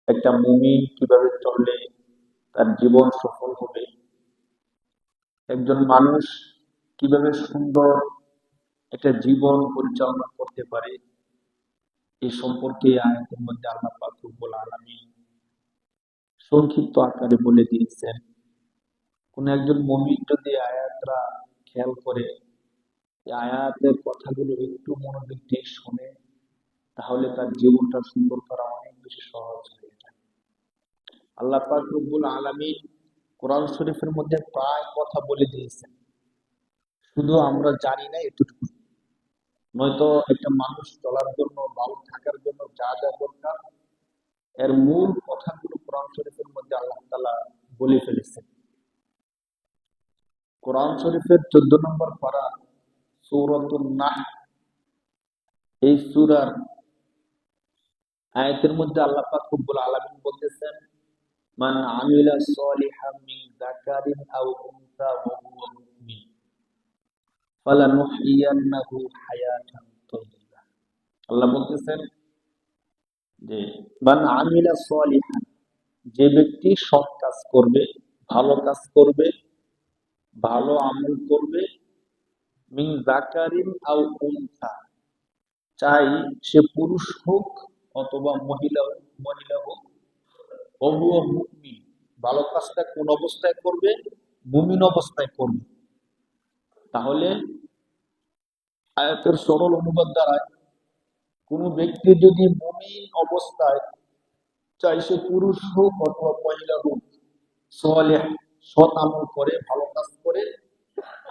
একটা মুমিন কিভাবে চললে তার জীবন সফল হবে, একজন মানুষ কিভাবে সুন্দর একটা জীবন পরিচালনা করতে পারে, এই সম্পর্কে আয়াতের মধ্যে আল্লাহ পাক রব্বুল আলামিন সংক্ষিপ্ত আকারে বলে দিয়েছেন। কোন একজন মুমিন যদি আয়াতরা খেয়াল করে, এই আয়াতের কথাগুলো একটু মনোযোগ দিয়ে শুনে, তাহলে তার জীবনটা সুন্দর করা অনেক বেশি সহজ হয়ে যায়। আল্লাহ পাক রব্বুল আলামিন কোরআন শরীফের মধ্যে প্রায় কথা বলে দিয়েছেন, শুধু আমরা জানি না এতটুকু। নয়তো একটা মানুষ চলার জন্য, ভালো থাকার জন্য যা যা দরকার, এর মূল কথাগুলো কোরআন শরীফের মধ্যে আল্লাহ তাআলা বলে ফেলেছেন। কোরআন শরীফের 14 নম্বর পারা সূরাতুন নাহ, এই সূরার আয়াতের মধ্যে আল্লাহ পাক রব্বুল আলামিন বলতেছেন, মান আমিলা সলিহাম মিন যাকারিন আও উনসা ওয়া হুয়া মুমিন ফালানুহইয়ান্নাহু হায়াতান তাইয়্যিবা। আল্লাহ বলতেছেন যে মান আমিলা সলিহান, যে ব্যক্তি সৎ কাজ করবে, ভালো কাজ করবে, ভালো আমল করবে, মিন যাকারিন আও উনসা, চাই সে পুরুষ হোক অথবা মহিলা হোক, ওহুয়া মুমিন, ভালো কাজটা কোন অবস্থায় করবে? মুমিন অবস্থায় করবে। তাহলে আয়াতের সরল অনুবাদ দ্বারা, কোন ব্যক্তি যদি মুমিন অবস্থায়, চাই সে পুরুষ হোক অথবা মহিলা হোক, সালেহ সৎ আমল করে, ভালো কাজ করে,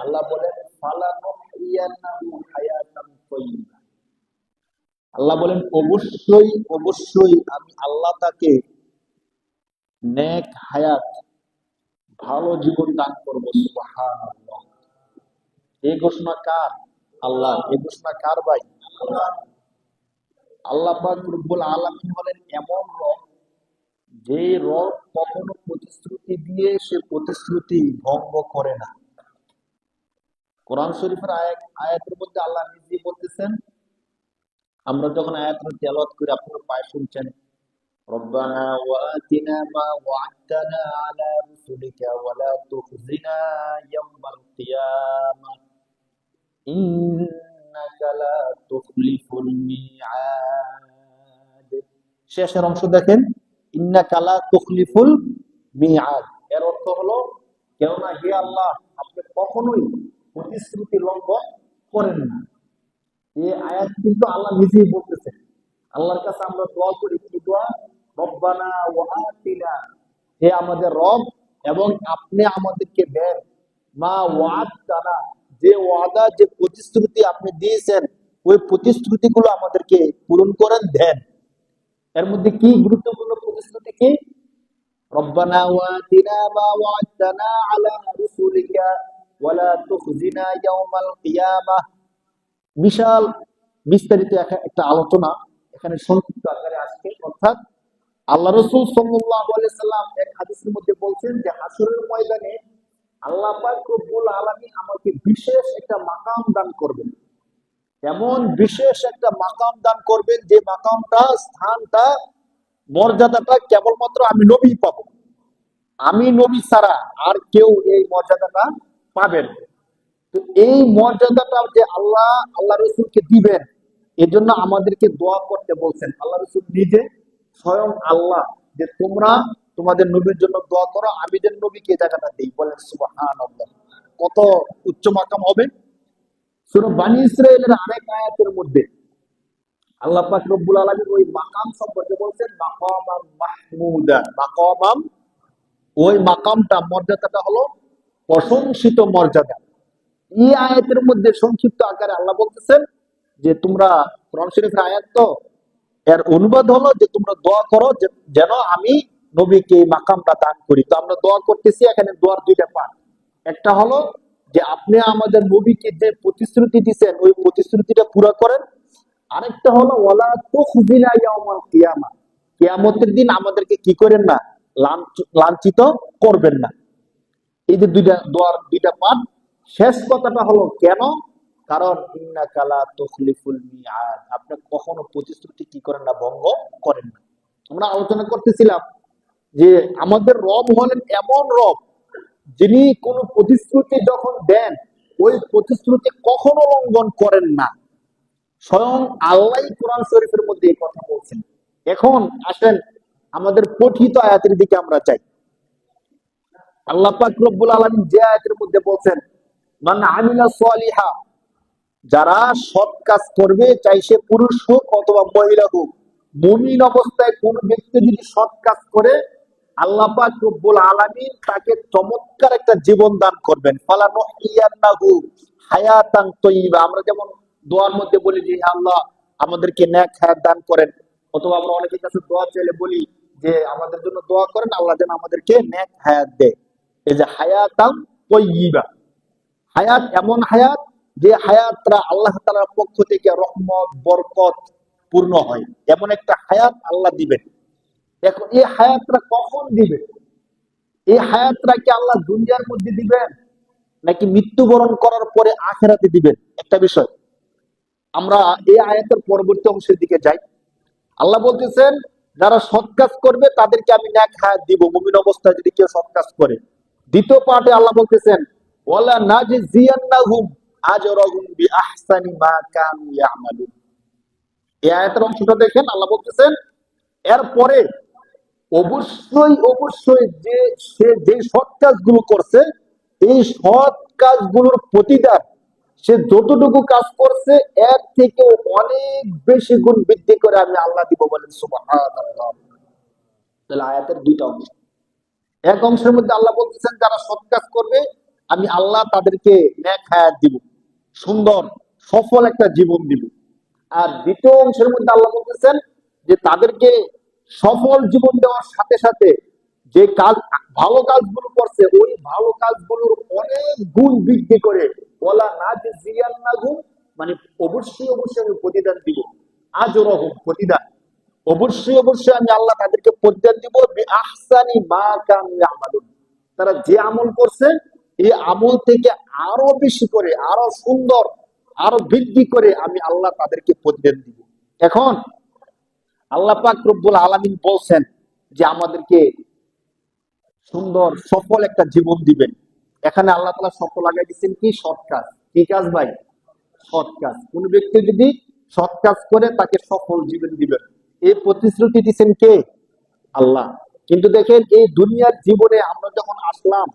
আল্লাহ বলেন ফালানুহইয়ান্নাহু হায়াতান তাইয়্যিবা, আল্লাহ বলেন অবশ্যই অবশ্যই আমি আল্লাহ তাকে নেক হায়াত, ভালো জীবন দান করবো। সুবহানাল্লাহ। এই ঘোষণা কার? আল্লাহ। এই ঘোষণা কার ভাই? আল্লাহ। আল্লাহ পাক রব্বুল আলামিন হলেন এমন রব, যে রব কখনো প্রতিশ্রুতি দিয়ে সে প্রতিশ্রুতি ভঙ্গ করে না। কোরআন শরীফের আয়াতের মধ্যে আল্লাহ নিজে বলতেছেন, আমরা যখন আয়াতটা তেলাওয়াত করি আপনারা পায় শুনছেন, রব্বানা ওয়াতিনা মা ওয়া'আদতানা আলা রুসুলিকা ওয়া লা তুখজিনা ইয়াওমাল কিয়ামাহ ইন্নাকা লা তুখলিফুল মিআদ। শেষের অংশ দেখেন, ইন্নাকা লা তুখলিফুল মিআদ, এর অর্থ হলো, কেননা হে আল্লাহ আপনি কখনোই প্রতিশ্রুতি লঙ্ঘন করেন না। এই আয়াত কিন্তু আল্লাহ নিজেই বলতেছেন। আল্লাহর কাছে আমরা দোয়া করি, কি দোয়া? রব্বানা ওয়া আতিনা, হে আমাদের রব, এবং আপনি আমাদেরকে দেন, মা ওয়া'আদতানা, যে ওয়াদা, যে প্রতিশ্রুতি আপনি দিয়েছেন, ওই প্রতিশ্রুতিগুলো আমাদেরকে পূরণ করেন, দেন। এর মধ্যে কি গুরুত্বপূর্ণ প্রতিশ্রুতি? কি? রব্বানা ওয়াতিনা মা ওয়া'আদতানা আলা রাসূলিকা ওয়া লা তুখজিনা ইয়াওমাল কিয়ামাহ। বিশাল বিস্তারিত একটা আলোচনা এখানে সংক্ষিপ্ত আকারে আসছে। অর্থাৎ আল্লাহ রাসূল সাল্লাল্লাহু আলাইহি সাল্লাম এক হাদিসের মধ্যে বলছেন যে হাসরের ময়দানে আল্লাহ পাক রব্বুল আলামিন আমাকে বিশেষ একটা মাকাম দান করবেন। এমন বিশেষ একটা মাকাম দান করবেন, যে মাকামটা, স্থানটা, মর্যাদাটা কেবলমাত্র আমি নবী পাবো। আমি নবী ছাড়া আর কেউ এই মর্যাদাটা পাবেন। তো এই মর্যাদাটা যে আল্লাহ রসুলকে দিবেন, এজন্য আমাদেরকে দোয়া করতে বলছেন। আল্লাহ রসুল নিজে স্বয়ং আল্লাহ, যে তোমরা তোমাদের নবীর জন্য দোয়া করো, আমি যেন নবীকে এই জায়গাটা দিই। বলেন সুবহানাল্লাহ। কত উচ্চ মাকাম হবে। সূরা বনী ইসরাঈলের আরেক আয়াতের মধ্যে আল্লাহ পাক রব্বুল আলামিন ওই মাকাম সম্পর্কে বলছেন, মাকামাম মাহমুদা, মাকামাম, ওই মাকামটা, মর্যাদাটা হলো প্রশংসিত মর্যাদা। এই আয়াতের মধ্যে সংক্ষিপ্ত আকারে আল্লাহ বলতেছেন যে তোমরা, কোরআন শরীফের আয়াত তো, এর অনুবাদ হলো যে তোমরা দোয়া করো যেন আমি নবীকে এই মাকামটা দান করি। তো আমরা দোয়া করতেছি, এখানে দোয়ার দুইটা পার্ট। একটা হলো যে আপনি আমাদের নবীকে যে প্রতিশ্রুতি দিচ্ছেন, ওই প্রতিশ্রুতিটা পুরো করেন। আরেকটা হলো ওয়ালা তুখজিনা ইয়াউমাল কিয়ামা, কিয়ামতের দিন আমাদেরকে কি করেন না? লাঞ্ছিত করবেন না। এই যে দুইটা দোয়ার দুইটা পার্ট। শেষ কথাটা হলো কেন? কারণ ইন্নাকা লা তুখলিফুল মিআদ, আপনি কখনো প্রতিশ্রুতি কি করেন না? ভঙ্গ করেন না। আমরা আলোচনা করতেছিলাম যে আমাদের রব হলেন এমন রব যিনি কোন প্রতিশ্রুতি যখন দেন ওই প্রতিশ্রুতি কখনো লঙ্ঘন করেন না। স্বয়ং আল্লাহ কোরআন শরীফের মধ্যে এই কথা বলছেন। এখন আসেন আমাদের পঠিত আয়াতের দিকে আমরা যাই। আল্লাহ পাক রব্বুল আলামিন যে আয়াতের মধ্যে বলছেন, মান আমিলা সালিহা, যারা সৎ কাজ করবে, চাই সে পুরুষ হোক অথবা মহিলা হোক, মুমিন অবস্থায় কোন ব্যক্তি যদি সৎ কাজ করে, আল্লাহ পাক রব্বুল আলামিন তাকে চমৎকার একটা জীবন দান করবেন। ফালানুহিয়ান্নাহু হায়াতান তাইয়্যিবা। আমরা যেমন দোয়ার মধ্যে বলি যে হে আল্লাহ আমাদেরকে নেক হায়াত দান করেন, অথবা আমরা অনেকের কাছে দোয়া চাইলে বলি যে আমাদের জন্য দোয়া করেন আল্লাহ যেন আমাদেরকে নেক হায়াত দেয়। এই যে হায়াতান তাইয়্যিবা, হায়াত এমন হায়াত যে হায়াতটা আল্লাহ তাআলার পক্ষ থেকে রহমত বরকত পূর্ণ হয়, এমন একটা হায়াত আল্লাহ দিবেন। এখন এই হায়াতটা কখন দিবেন? এই হায়াতটা কি আল্লাহ দুনিয়ার মধ্যে দিবেন নাকি মৃত্যুবরণ করার পরে আখেরাতে দিবেন? একটা বিষয়। আমরা এই আয়াতের পরবর্তী অংশের দিকে যাই। আল্লাহ বলতেছেন যারা সৎ কাজ করবে তাদেরকে আমি নেক হায়াত দিব, মুমিন অবস্থায় যদি কেউ সৎ কাজ করে। দ্বিতীয় পার্টে আল্লাহ বলতেছেন ওয়ালা নাজজিয়ান্নাহুম আজরাহুম বিআহসানি মা কানু ইয়ামালুন। এই আয়াতের অংশটা দেখেন, আল্লাহ বলতেছেন এরপরে অবশ্যই অবশ্যই যে সে যে সৎ কাজগুলো করছে এই সৎ কাজগুলোর প্রতিদান সে যতটুকু কাজ করছে এর থেকে অনেক বেশি গুণ বৃদ্ধি করে আমি আল্লাহ দিব বলেন সুবহানাল্লাহ। তাহলে আয়াতের দুইটা অংশ। এক অংশের মধ্যে আল্লাহ বলতেছেন যারা সৎ কাজ করবে আমি আল্লাহ তাদেরকে নেক হায়াত দিব, সুন্দর সফল একটা জীবন দিব। আর দ্বিতীয় অংশের মধ্যে আল্লাহ বলতেছেন যে তাদেরকে সফল জীবন দেওয়ার সাথে সাথে যে কাজ ভালো কাজগুলো করছে ওই ভালো কাজগুলোর অনেক গুণ বৃদ্ধি করে ওয়ালা নাজজিয়ান্নাহুম, মানে অবশ্যই অবশ্যই আমি প্রতিদান দিব, আজরহুম প্রতিদান, অবশ্যই অবশ্যই আমি আল্লাহ তাদেরকে প্রতিদান দিব বিআহসানি মা কানু ইয়ামালুন। তারা যে আমল করছে এই আমল থেকে আরো বেশি করে আরো সুন্দর আরো বৃদ্ধি করে আমি আল্লাহ তাদেরকে প্রতিদান দিব। এখন আল্লাহ পাক রব্বুল আলামিন বলছেন যে আমাদেরকে সুন্দর সফল একটা জীবন দিবেন। এখানে আল্লাহ তাআলা সফল লাগাই দিচ্ছেন কি? সৎ কাজ। কি কাজ ভাই? সৎ কাজ। কোন ব্যক্তি যদি সৎ কাজ করে তাকে সফল জীবন দিবেন, এই প্রতিশ্রুতি দিচ্ছেন কে? আল্লাহ। কিন্তু দেখেন এই দুনিয়ার জীবনে আমরা যখন আসলাম,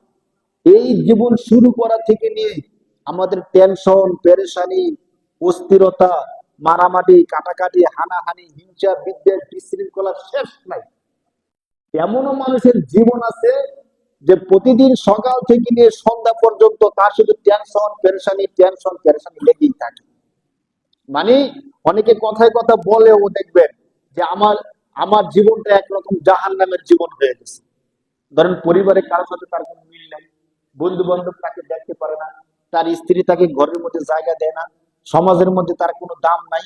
এই জীবন শুরু করা থেকে নিয়ে আমাদের টেনশন পেরেশানি অস্থিরতা মারামারি কাটাকাটি হানাহানি হিংসা বিদ্বেষ বিশৃঙ্খলা শেষ নাই। এমনও মানুষের জীবন আছে যে প্রতিদিন সকাল থেকে নিয়ে সন্ধ্যা পর্যন্ত তার শুধু টেনশন পেরেশানি লেগেই থাকে। মানে অনেকে কথায় কথা বলেও দেখবেন যে আমার আমার জীবনটা একরকম জাহান্নামের জীবন হয়ে গেছে। ধরেন পরিবারের কারোর সাথে তার কোনো মিল নাই, বন্ধু বান্ধব তাকে দেখতে পারে না, তার স্ত্রী তাকে ঘরের মধ্যে জায়গা দেয় না, সমাজের মধ্যে তার কোনো দাম নাই,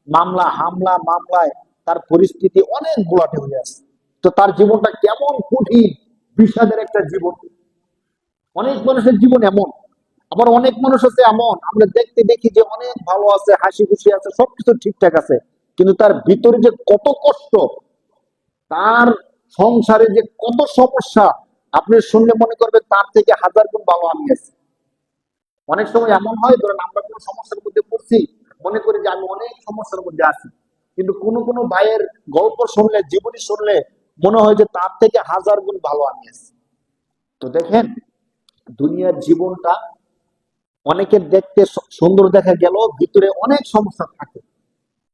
মামলা হামলা মামলায় তার পরিস্থিতি অনেক গোলাটে হয়ে আছে। তো তার জীবনটা কেমন কঠিন বিষাদের একটা জীবন। অনেক মানুষের জীবন এমন, আবার অনেক মানুষ আছে এমন আমরা দেখতে দেখি যে অনেক ভালো আছে, হাসি খুশি আছে, সবকিছু ঠিকঠাক আছে, কিন্তু তার ভিতরে যে কত কষ্ট, তার সংসারে যে কত সমস্যা আপনি শুনলে মনে করবেন তার থেকে হাজার গুণ ভালো আমি আছি। অনেক সময় এমন হয় ধরেন আমরা কোনো সমস্যার মধ্যে পড়ছি, মনে করি যে আমি অনেক সমস্যার মধ্যে আছি, কিন্তু কোনো ভাইয়ের গল্প শুনলে জীবনী শুনলে মনে হয় যে তার থেকে হাজার গুণ ভালো আমি আছি। তো দেখেন দুনিয়ার জীবনটা অনেকের দেখতে সুন্দর দেখা গেল ভিতরে অনেক সমস্যা থাকে।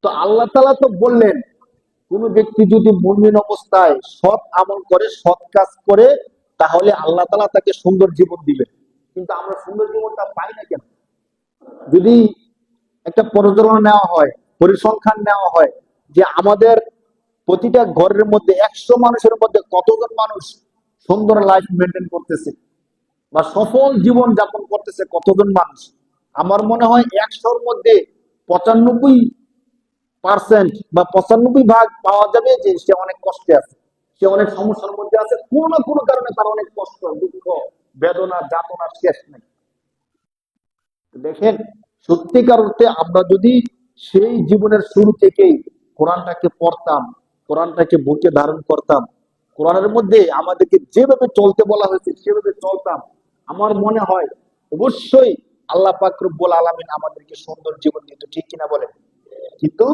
তো আল্লাহ তাআলা তো বললেন কোন ব্যক্তি যদি মুমিন অবস্থায় সৎ আমল করে সৎ কাজ করে তাহলে আল্লাহ তাআলা তাকে সুন্দর জীবন দিবেন। কিন্তু আমরা সুন্দর জীবনটা পাই না কেন? যদি একটা পরিচালনা নেওয়া হয়, পরিসংখ্যান নেওয়া হয় যে আমাদের প্রতিটা ঘরের মধ্যে 100 মানুষের মধ্যে কতজন মানুষ সুন্দর লাইফ মেনটেন করতেছে বা সফল জীবন যাপন করতেছে কতজন মানুষ, আমার মনে হয় 100-র মধ্যে 95% বা 95 ভাগ পাওয়া যাবে যে সে অনেক কষ্টে আছে, সে অনেক সমস্যার মধ্যে আছে, কোনো না কোনো কারণে তার অনেক কষ্ট দুঃখ বেদনা যাতনা শেষ নেই। দেখেন সত্যিকার অর্থে আমরা যদি সেই জীবনের শুরু থেকেই কোরআনটাকে পড়তাম, কোরআনটাকে বুকে ধারণ করতাম, কোরআনের মধ্যে আমাদেরকে যেভাবে চলতে বলা হয়েছে সেভাবে চলতাম, আমার মনে হয় অবশ্যই আল্লাহ পাক রব্বুল আলামিন আমাদেরকে সুন্দর জীবন দিত, ঠিক কিনা বলেন? কিন্তু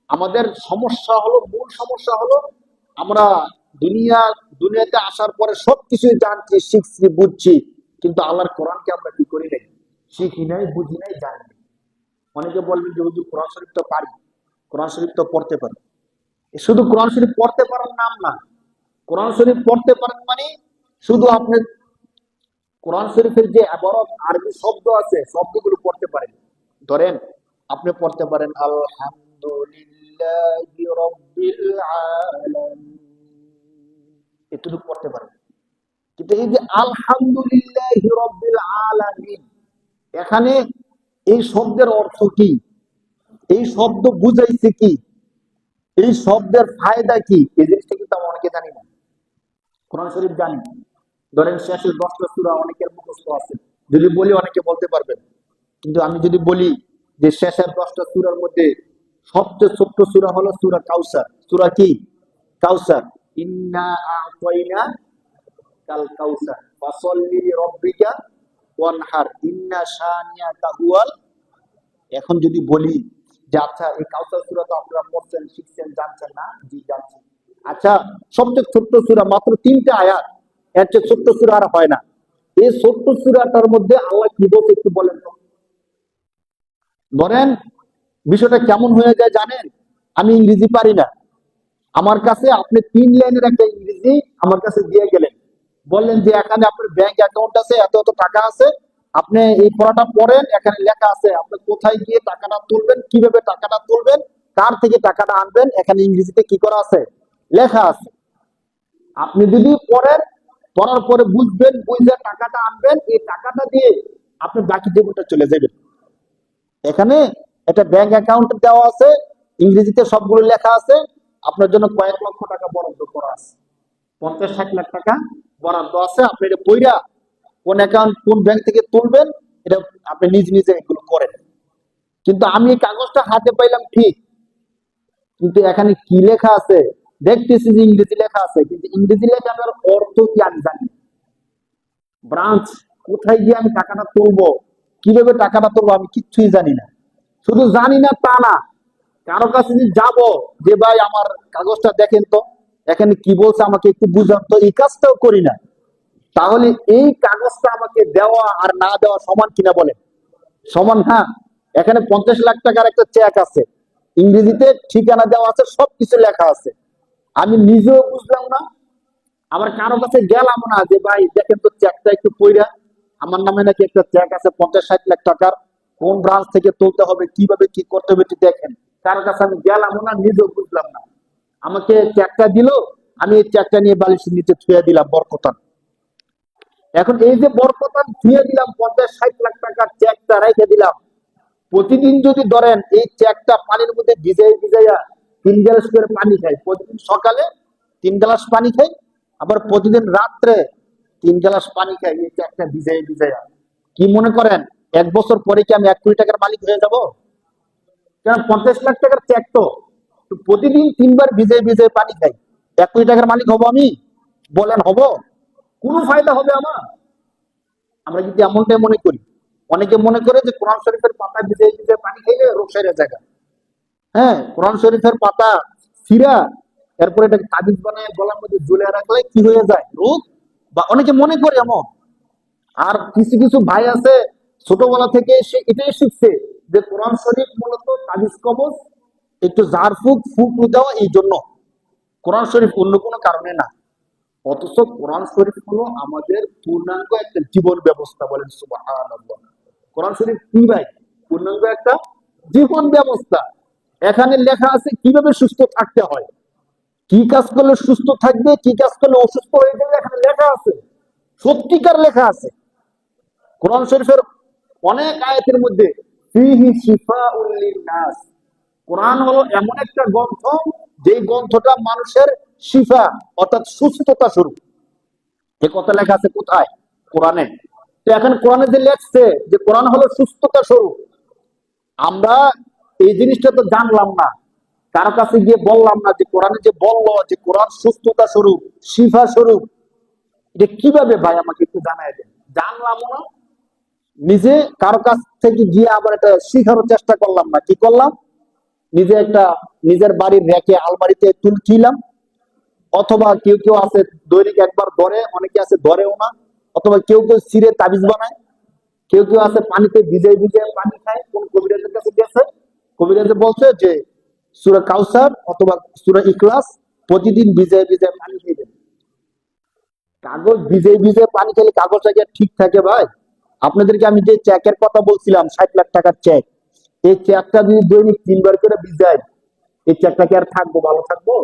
আমাদের সমস্যা হলো, মূল সমস্যা হলো, আমরা দুনিয়াতে আসার পরে সবকিছুই জানছি, শিখছি, বুঝছি, কিন্তু আল্লাহর কোরআনকে আমরা কি করি নাই? শিখি নাই, বুঝি নাই, জানি নাই। অনেকে বলবেন যে হুজুর কোরআন শরীফ তো পারি, কোরআন শরীফ তো পড়তে পারি। শুধু কোরআন শরীফ পড়তে পারার নাম না। কোরআন শরীফ পড়তে পারেন মানে শুধু আপনি কোরআন শরীফের যে ইবারত আরবি শব্দ আছে শব্দগুলো পড়তে পারেন। ধরেন আপনি পড়তে পারেন আলহামদুলিল্লাহি রাব্বিল আলামিন, এটুকু পড়তে পারেন। কিন্তু এই যে আলহামদুলিল্লাহি রাব্বিল আলামিন, এখানে এই শব্দের অর্থ কি? এই শব্দ বুঝাইছে কি? এই শব্দের ফায়দা কি? এই জিনিসটা কিন্তু আমরা অনেকে জানি না। কোরআন শরীফ জানি, ধরেন শেষের 10টা সূরা অনেকের মুখস্থ আছে, যদি বলি অনেকে বলতে পারবেন। কিন্তু আমি যদি বলি যে শেষের 10টা সূরার মধ্যে সবচেয়ে ছোট্ট সূরা হলো সূরা কাউসার। সূরা কি? কাউসার। ইন্না আ'তাইনা কাল কাউসার ফাসাল্লি লিরাব্বিকা ওয়ানহার ইন্না শানিয়াকা হুয়াল। এখন যদি বলি যে আচ্ছা এই কাউসার সূরা তো আপনারা পড়ছেন, শিখছেন, জানছেন না? জি জানছি। আচ্ছা, সবচেয়ে ছোট্ট সূরা, মাত্র 3টা আয়াত, এর চেয়ে ছোট্ট সূরা আর হয় না। এই ছোট্ট সূরাটার মধ্যে আল্লাহ কি বলতে একটু বলেন তো। ধরেন বিষয়টা কেমন হয়ে যায় জানেন? আমি ইংরেজি পারি না, আমার কাছে আপনি 3 লাইনের একটা ইংরেজি আমার কাছে দিয়ে গেলেন, বললেন যে এখানে আপনার ব্যাংক অ্যাকাউন্ট আছে, এত এত টাকা আছে, আপনি এই পড়াটা পড়েন, এখানে লেখা আছে আপনি কোথায় গিয়ে টাকাটা তুলবেন, কিভাবে টাকাটা তুলবেন, কার থেকে টাকাটা আনবেন, এখানে ইংরেজিতে কি করা আছে? লেখা আছে। আপনি যদি পড়েন, পড়ার পরে বুঝবেন, বুঝলে টাকাটা আনবেন, এই টাকাটা দিয়ে আপনি বাকি জীবনটা চলে যাবেন। এখানে একটা ব্যাংক অ্যাকাউন্ট দেওয়া আছে, ইংরেজিতে সবগুলো লেখা আছে, আপনার জন্য কয়েক লক্ষ টাকা বরাদ্দ করা আছে, 50-60 লাখ টাকা বরাদ্দ আছে। আপনি এটা পইরা কোন অ্যাকাউন্ট, কোন ব্যাংক থেকে তুলবেন, এটা আপনি নিজে এগুলো করেন। কিন্তু আমি এই কাগজটা হাতে পাইলাম ঠিক, কিন্তু এখানে কি লেখা আছে দেখতেছি যে ইংরেজি লেখা আছে, কিন্তু ইংরেজি লেখাটার অর্থ কি আমি জানি না। ব্রাঞ্চ কোথায় গিয়ে আমি টাকাটা তুলবো, কিভাবে টাকাটা তুলবো, আমি কিচ্ছুই জানি না। শুধু জানি না তা না, কারো কাছে যদি যাবো যে ভাই আমার কাগজটা দেখেন তো, এখানে কি বলছে আমাকে একটু বুঝান তো, এই কাজটাও করি না। তাহলে এই কাগজটা আমাকে দেওয়া আর না দেওয়া সমান কিনা বলেন? সমান, হ্যাঁ। এখানে 50 লাখ টাকার একটা চেক আছে, ইংরেজিতে ঠিকানা দেওয়া আছে, সবকিছু লেখা আছে, আমি নিজেও বুঝলাম না, আবার কারো কাছে গেলাম না যে ভাই দেখেন তো চেকটা একটু পইরা, আমার নামে নাকি একটা চেক আছে 50-60 লাখ টাকার, কোন ব্রাঞ্চ থেকে তুলতে হবে, কিভাবে কি করতে হবে একটু দেখেন। কারো কাছে আমি গেলাম না, নিজেও বুঝলাম না, আমাকে চেকটা দিল, আমি এই চেকটা নিয়ে বালিশের নিচে ছুঁয়ে দিলাম বরকতান। এখন এই যে বরকতান ছুঁয়ে দিলাম, 50-60 লাখ টাকার চেকটা রেখে দিলাম, প্রতিদিন যদি ধরেন এই চেকটা পানির মধ্যে ভিজাইয়া 3 গ্লাস করে পানি খাই, প্রতিদিন সকালে 3 গ্লাস পানি খাই, আবার প্রতিদিন রাত্রে 3 গ্লাস পানি খাই, এই চেকটা ভিজাইয়া, কি মনে করেন 1 বছর পরে কি আমি 1 কোটি টাকার মালিক হয়ে যাব? কারণ 50 লাখ টাকার চেক তো, তো প্রতিদিন 3 বার ভিজাই পানি খাই, 1 কোটি টাকার মালিক হব আমি? বলেন হব? কোনো ফায়দা হবে আমার? আমরা যদি এমনটাই মনে করি। অনেকে মনে করে যে কোরআন শরীফের পাতা ভিজাই পানি খাইলে রোগ সাইরা জায়গা। হ্যাঁ, কোরআন শরীফের পাতা ছিঁড়া এরপরে এটাকে তাবিজ বানায় গলার মধ্যে ঝুলে রাখলে কি হয়ে যায়? রোগ। বা অনেকে মনে করে এমন। আর কিছু কিছু ভাই আছে ছোটবেলা থেকে সে এটাই শিখছে যে কোরআন শরীফ মূলত তাবিজ কবজ, একটু ঝাড় ফুক ফুক দেওয়া, এই জন্য। কোরআন শরীফ অন্য কোনো কারণে না। অথচ কোরআন শরীফ হলো আমাদের পূর্ণাঙ্গ একটা জীবন ব্যবস্থা, বলেন সুবহানাল্লাহ। কোরআন শরীফ কি ভাই? পূর্ণাঙ্গ একটা জীবন ব্যবস্থা। এখানে লেখা আছে কিভাবে সুস্থ থাকতে হয়, কি কাজ করলে সুস্থ থাকবে, কি কাজ করলে অসুস্থ হয়ে যাবে, এখানে লেখা আছে, সত্যিকার লেখা আছে। কোরআন শরীফের অনেক আয়াতের মধ্যে ফিহি শিফাউল লিন-নাস, কোরআন হলো এমন একটা গ্রন্থ, যে গ্রন্থটা মানুষের শিফা অর্থাৎ সুস্থতা স্বরূপ। এই কথা লেখা আছে কোথায়? কোরআনে। তো এখন কোরআনে যে লেখছে যে কোরআন হলো সুস্থতা স্বরূপ, আমরা এই জিনিসটা তো জানলাম না, কারো কাছে গিয়ে বললাম না যে কোরআনে যে বললো যে কোরআন সুস্থতা স্বরূপ, শিফা স্বরূপ, এটা কিভাবে ভাই আমাকে একটু জানাই দেন। জানলাম না, নিজে কারো কাছ থেকে গিয়ে আবার এটা শিখানোর চেষ্টা করলাম না, কি করলাম, নিজে একটা নিজের বাড়ির রেখে আলমারিতে তুলছিলাম, অথবা কেউ কেউ আছে দৈনিক একবার ধরে, অনেকে আছে ধরেও না, অথবা কেউ কেউ চিরে তাবিজ বানায়, কেউ কেউ আছে পানিতে ভিজে ভিজে পানি খায়। কোন কবিরাজের কাছে গেছে, কবিরাজে বলছে যে সূরা কাউসার অথবা সূরা ইখলাস প্রতিদিন ভিজে ভিজে পানি খেয়ে দেবে। কাগজ ভিজে ভিজে পানি খেলে কাগজটা কি আর ঠিক থাকে ভাই? আপনাদেরকে আমি যে চেকের কথা বলছিলাম, 60 লাখ টাকার চেক, এই চেকটা যদি দৈনিক 3 বার করে ভিজায়, এই চেকটা কি আর থাকবো, ভালো থাকবো?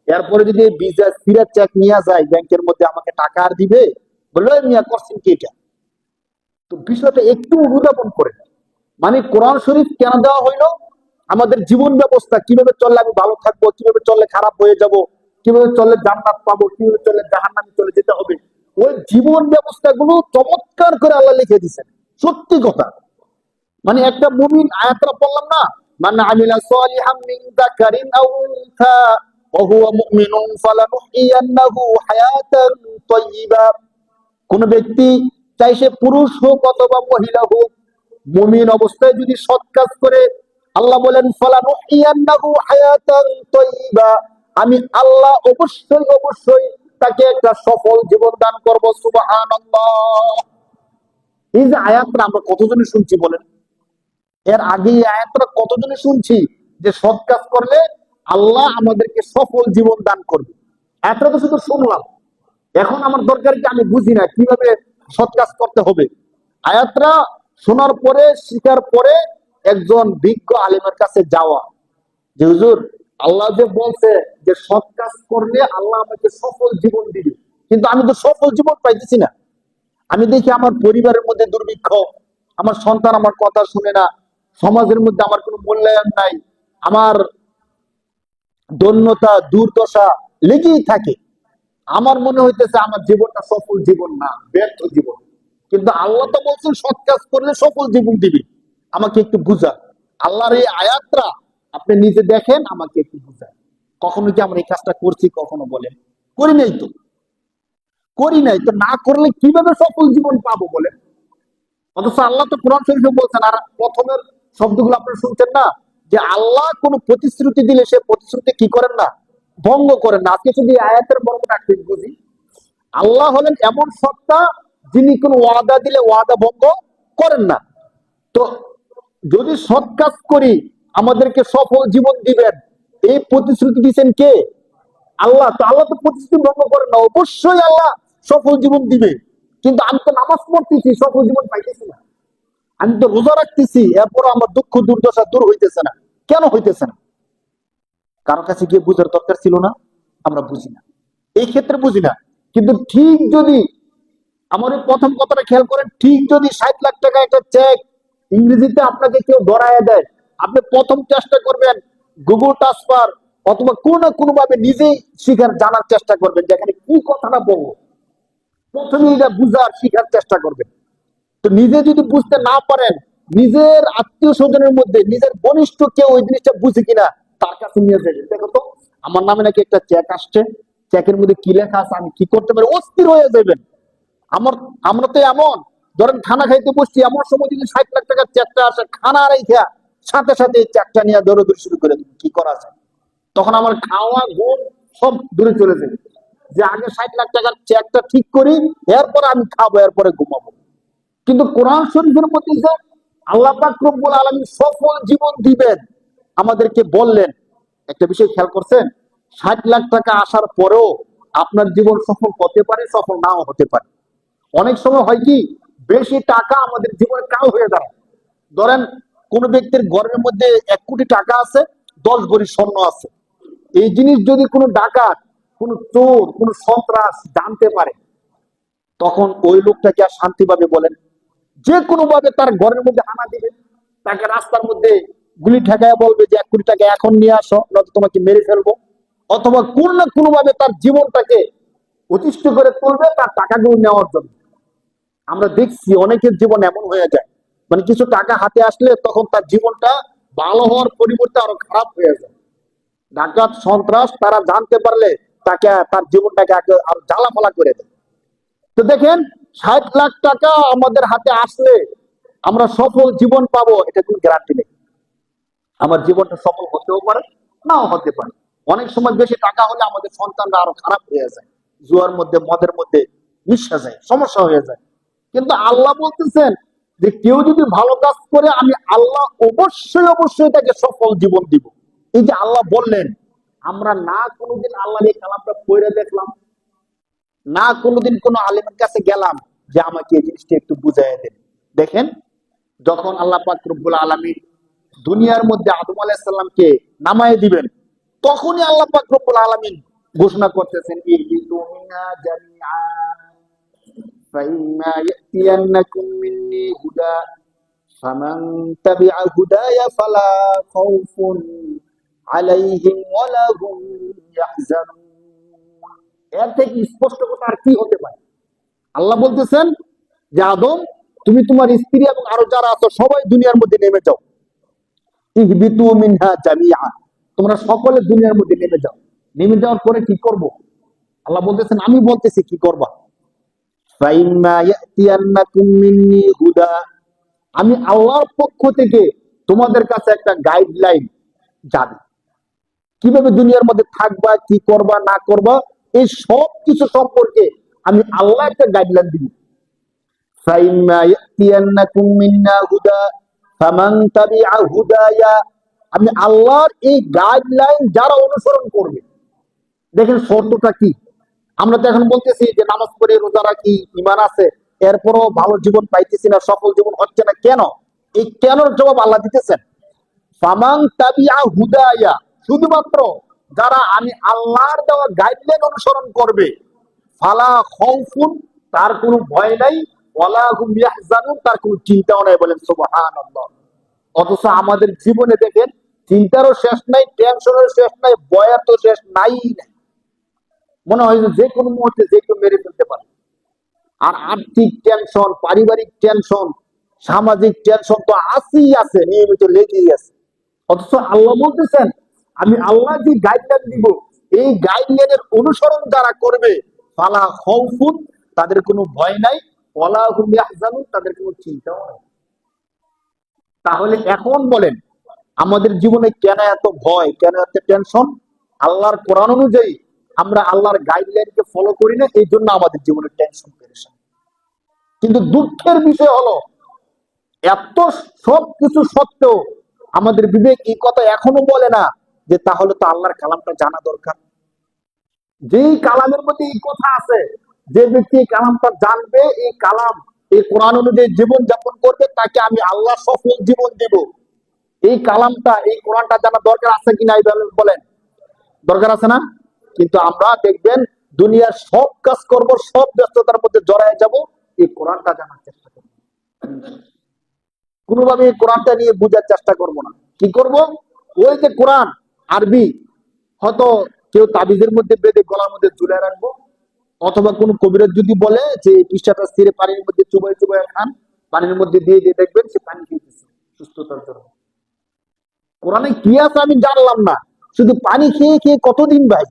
এরপরে যদি ভিজা সিরা চেক নিয়ে যায় ব্যাংকের মধ্যে, আমাকে টাকা আর দিবে? বললো মিয়া করছেন কি এটা? তো বিষয়টা একটু অনুধাবন করে, মানে কোরআন শরীফ কেন দেওয়া হইলো? আমাদের জীবন ব্যবস্থা কিভাবে চললে আমি ভালো থাকবো, কিভাবে চললে খারাপ হয়ে যাব, কিভাবে চললে জান্নাত পাবো, কিভাবে চললে জাহান্নামে চলে যেতে হবে, ওই জীবন ব্যবস্থাগুলো চমৎকার করে আল্লাহ লিখে দিয়েছেন। সত্যি কথা, মানে একটা মুমিন, আয়াতটা পড়লাম না, মান আমিলা সালিহাম মিন যাকারিন আও উনসা ওয়া হুয়া মুমিনুন ফালানুহইয়ান্নাহু হায়াতান তাইয়্যিবা। কোন ব্যক্তি, চাই সে পুরুষ হোক অথবা মহিলা হোক, মুমিন অবস্থায় যদি সৎ কাজ করে, আল্লাহ বলেন ফালানুহইয়ান্নাহু হায়াতান তাইয়্যিবা, আমি আল্লাহ অবশ্যই অবশ্যই তাকে একটা সফল জীবন দান করব। সুবহানাল্লাহ। এই যে আয়াতটা আমরা কতজনে শুনছি বলেন? এর আগে এই আয়াতটা কতজনে শুনছি যে সৎ কাজ করলে আল্লাহ আমাদেরকে সফল জীবন দান করবে? এতটা তো শুধু শুনলাম। এখন আমার দরকার কি, আমি বুঝি না কিভাবে সৎ কাজ করতে হবে। আয়াতটা শোনার পরে, শিখার পরে একজন বিজ্ঞ আলেমের কাছে যাওয়া, যে হুজুর, আল্লাহ যে বলছে যে সৎ কাজ করলে আল্লাহ আমাকে সফল জীবন দিবে, কিন্তু আমি তো সফল জীবন পাইতেছি না। আমি দেখি আমার পরিবারের মধ্যে দুর্ভিক্ষ, আমার সন্তান আমার কথা শুনে না, সমাজের মধ্যে আমার কোনো মূল্যায়ন নাই, আমার দৈন্যতা দুর্দশা লেগেই থাকে। আমার মনে হইতেছে আমার জীবনটা সফল জীবন না, ব্যর্থ জীবন। কিন্তু আল্লাহ তো বলছেন সৎ কাজ করলে সফল জীবন দিবে। আমাকে একটু বুঝা, আল্লাহর এই আয়াতটা আপনি নিজে দেখেন, আমাকে একটু বুঝান। কখনো কি আমরা এই কাজটা করছি? কখনো বলেন করি নাই তো, করি নাই তো, না করলে কিভাবে সফল জীবন পাবো বলেন? অথচ আল্লাহ তো কোরআন শরীফে বলছেন, আর প্রথমের শব্দগুলো আপনারা শুনছেন না, যে আল্লাহ কোন প্রতিশ্রুতি দিলে সে প্রতিশ্রুতি কি করেন না, ভঙ্গ করেন না। আজকে যদি আয়াতের বর্ণনা একটু বুঝি, আল্লাহ হলেন এমন সত্তা যিনি কোন ওয়াদা দিলে ওয়াদা ভঙ্গ করেন না। তো যদি সৎ কাজ করি আমাদেরকে সফল জীবন দিবেন, এই প্রতিশ্রুতি দিচ্ছেন কে? আল্লাহ। তো আল্লাহ তো প্রতিশ্রুতি ভঙ্গ করেন না, অবশ্যই আল্লাহ সফল জীবন দিবে। কিন্তু আমি তো নামাজ পড়তেছি, সফল জীবন পাইতেছি না। আমি তো রোজা রাখতেছি, এরপর আমার দুঃখ দুর্দশা দূর হইতেছে না। কেন হইতেছে না? কারো কাছে গিয়ে বুঝার দরকার ছিল না? আমরা বুঝি না, এই ক্ষেত্রে বুঝি না। কিন্তু ঠিক যদি, আমার এই প্রথম কথাটা খেয়াল করেন, ঠিক যদি 60 লাখ টাকা একটা চেক ইংরেজিতে আপনাকে কেউ ধরায় দেয়, আপনি প্রথম চেষ্টা করবেন গুগল ট্রান্সফার অথবা কোনো না কোনো ভাবে নিজেই শিখার জানার চেষ্টা করবেন যে এখানে কি কথাটা বলবো। প্রথমে এটা বুঝার শিখার চেষ্টা করবেন। তো নিজে যদি বুঝতে না পারেন, নিজের আত্মীয় স্বজনের মধ্যে নিজের ঘনিষ্ঠ কেউ ওই জিনিসটা বুঝে কিনা তার কাছে নিয়ে যাবেন। দেখো তো, আমার নামে নাকি একটা চেক আসছে, চেকের মধ্যে কি লেখা আছে, আমি কি করতে পারি, অস্থির হয়ে যাবেন। আমার, আমরা তো এমন, ধরেন খানা খাইতে বসছি, এমন সময় যদি 60 লাখ টাকার চেকটা আসে, খানা রাইখা সাথে সাথে এই চেকটা নিয়ে দৌড়াদৌড়ি শুরু করে দিই, কি করা যায়? তখন আমার খাওয়া ঘুম সব দূরে চলে যাবে। যে আগে 60 লাখ টাকার চেকটা ঠিক করি, এরপরে আমি খাবো, এরপরে ঘুমাবো। কিন্তু কোরআন শরীফের মধ্যে যে আল্লাহ পাক রব্বুল আলামিন সফল জীবন দিবেন আমাদেরকে বললেন, একটা বিষয় খেয়াল করছেন? 60 লাখ টাকা আসার পরেও আপনার জীবন সফল হতে পারে, সফল নাও হতে পারে। অনেক সময় হয় কি, বেশি টাকা আমাদের জীবনে কাল হয়ে দাঁড়ায়। ধরেন কোন ব্যক্তির ঘরের মধ্যে 1 কোটি টাকা আছে, 10 ভরি স্বর্ণ আছে। এই জিনিস যদি কোনো ডাকাত, কোন চোর, কোন সন্ত্রাস জানতে পারে, তখন ওই লোকটাকে আর শান্তি পাবে বলেন? যে কোনো ভাবে তার ঘরের মধ্যে হানা দিবে, তাকে রাস্তার মধ্যে গুলি ঠেকায় বলবে যে 1 কোটি টাকা এখন নিয়ে আসো, নয়তো তোমাকে মেরে ফেলবো। অথবা কোন না কোনো ভাবে তার জীবনটাকে অতিষ্ঠ করে তুলবে তার টাকাগুলো নেওয়ার জন্য। আমরা দেখছি অনেকের জীবন এমন হয়ে যায়, মানে কিছু টাকা হাতে আসলে তখন তার জীবনটা ভালো হওয়ার পরিবর্তে আরো খারাপ হয়ে যায়। ডাকাত সন্ত্রাস তারা জানতে পারলে তাকে তার জীবনটাকে আর জ্বালাফালা করে দেয়। তো দেখেন, 60 লাখ টাকা আমাদের হাতে আসলে আমরা সফল জীবন পাবো, এটা কোনো গ্যারান্টি নেই। আমার জীবনটা সফল হতেও পারে, নাও হতে পারে। অনেক সময় বেশি টাকা হলে আমাদের সন্তানরা আরো খারাপ হয়ে যায়, জুয়ার মধ্যে মদের মধ্যে মিশে যায়, সমস্যা হয়ে যায়। কিন্তু আল্লাহ বলতেছেন যে কেউ যদি ভালো কাজ করে আমি আল্লাহ অবশ্যই অবশ্যই তাকে সফল জীবন দিব। এই যে আল্লাহ বললেন, আমরা না কোনোদিন আল্লাহর এই কালামটা পড়ে দেখলাম, না কোনোদিন কোনো আলেমের কাছে গেলাম যে আমাকে এই জিনিসটা একটু বুঝাইয়া দেন। দেখেন, যখন আল্লাহ পাক রব্বুল আলামিন দুনিয়ার মধ্যে আদম আলাইহিস সালামকে নামায় দিবেন, তখনই আল্লাহ পাক রব্বুল আলামিন ঘোষণা করতেছেন, ইহবিতু মিনহা জামিআ ফাইম্মা ইয়াতিয়ান্নাকুম মিন্নি হুদা ফামান তাবিআ হুদায়া ফালা খাউফুন আলাইহিম ওয়ালা হুম ইয়াহজানুন। এর থেকে স্পষ্ট কথা আর কি হতে পারে? আল্লাহ বলতেছেন যে আদম, তুমি তোমার স্ত্রী এবং আরো যারা আছো সবাই দুনিয়ার মধ্যে নেমে যাও। ইহবিতু মিনহা জামিআ, তোমরা সকলে দুনিয়ার মধ্যে নেমে যাও। নেমে যাওয়ার পরে কি করব? আল্লাহ বলতেছেন আমি বলতেছি কি করবা। ফাইম্মা ইয়াতিয়ান্নাকুম মিন্নি হুদা, আমি আল্লাহর পক্ষ থেকে তোমাদের কাছে একটা গাইডলাইন যাবে, কিভাবে দুনিয়ার মধ্যে থাকবা, কি করবা না করবা, এই সব কিছু সম্পর্কে আমি আল্লাহ একটা গাইডলাইন দিব। ফাইম্মা ইয়াতিয়ান্নাকুম মিন্না হুদা ফামান তাবিআ হুদায়া, আমি আল্লাহর এই গাইডলাইন যারা অনুসরণ করবে। দেখেন শর্তটা কি? আমরা তো এখন বলতেছি যে নামাজ পড়ি, রোজা রাখি, ঈমান আছে, এরপরও ভালো জীবন পাইতেছি না, সফল জীবন হচ্ছে না, কেন? এই কেনর জবাব আল্লাহ দিতেছেন। ফামান তাবিআ হুদায়া, শুধুমাত্র যারা আমি আল্লাহর দেওয়া গাইডলাইন অনুসরণ করবে, ফালা খাউফুন, তার কোনো ভয় নাই, ওয়ালা হুম ইয়াহজানুন, তার কোনো চিন্তাও নাই। বলেন সুবহানাল্লাহ। অথচ আমাদের জীবনে দেখেন, চিন্তারও শেষ নাই, টেনশনের শেষ নাই, ভয়ের তো শেষ নাই নাই। মনে হয় যে কোনো মুহূর্তে যে কেউ মেরে ফেলতে পারে। আর আর্থিক টেনশন, পারিবারিক টেনশন, সামাজিক টেনশন তো আছেই আছে, নিয়মিত লেগেই আছে। অথচ আল্লাহ বলতেছেন আমি আল্লাহ যে গাইডলাইন দিব, এই গাইডলাইনের অনুসরণ যারা করবে, ফালা খাউফুন, তাদের কোনো ভয় নাই, ওয়ালা হুম ইয়াহজানুন, তাদের কোনো চিন্তাও নাই। তাহলে এখন বলেন, আমাদের জীবনে কেন এত ভয়, কেন এত টেনশন? আল্লাহর কোরআন অনুযায়ী আমরা আল্লাহর গাইডলাইনকে ফলো করি না, এই জন্য আমাদের জীবনে টেনশন পেরেশান। কিন্তু দুঃখের বিষয় হলো, এত সব কিছু সত্ত্বেও আমাদের বিবেক এই কথা এখনো বলে না যে তাহলে তো আল্লাহর কালামটা জানা দরকার। যেই কালামের মধ্যে এই কথা আছে, যে ব্যক্তি এই কালামটা জানবে, এই কালাম এই কোরআন অনুযায়ী জীবন যাপন করবে, তাকে আমি আল্লাহ সফল জীবন দেব। এই কালামটা, এই কোরআনটা জানা দরকার আছে কিনা বলেন? দরকার আছে না? কিন্তু আমরা দেখবেন দুনিয়ার সব কাজ করব, সব ব্যস্ততার মধ্যে জড়ায় যাব, এই কোরআনটা জানার চেষ্টা করব। কোনোভাবে এই কোরআনটা নিয়ে বুঝার চেষ্টা করব না। কি করব? ওই যে কোরআন আরবি, হয়তো কেউ তাবিজের মধ্যে বেঁধে গলার মধ্যে ঝুলে রাখবো, অথবা কোন কবিরাজ যদি বলে যে এই পৃষ্ঠাটা ছিঁড়ে পানির মধ্যে চুবাই চুবাই খান, পানির মধ্যে দিয়ে দিয়ে দেখবেন সে পানি খেয়েছে সুস্থতার জন্য। কোরআনে কি আছে আমি জানলাম না, শুধু পানি খেয়ে খেয়ে কতদিন ভাই,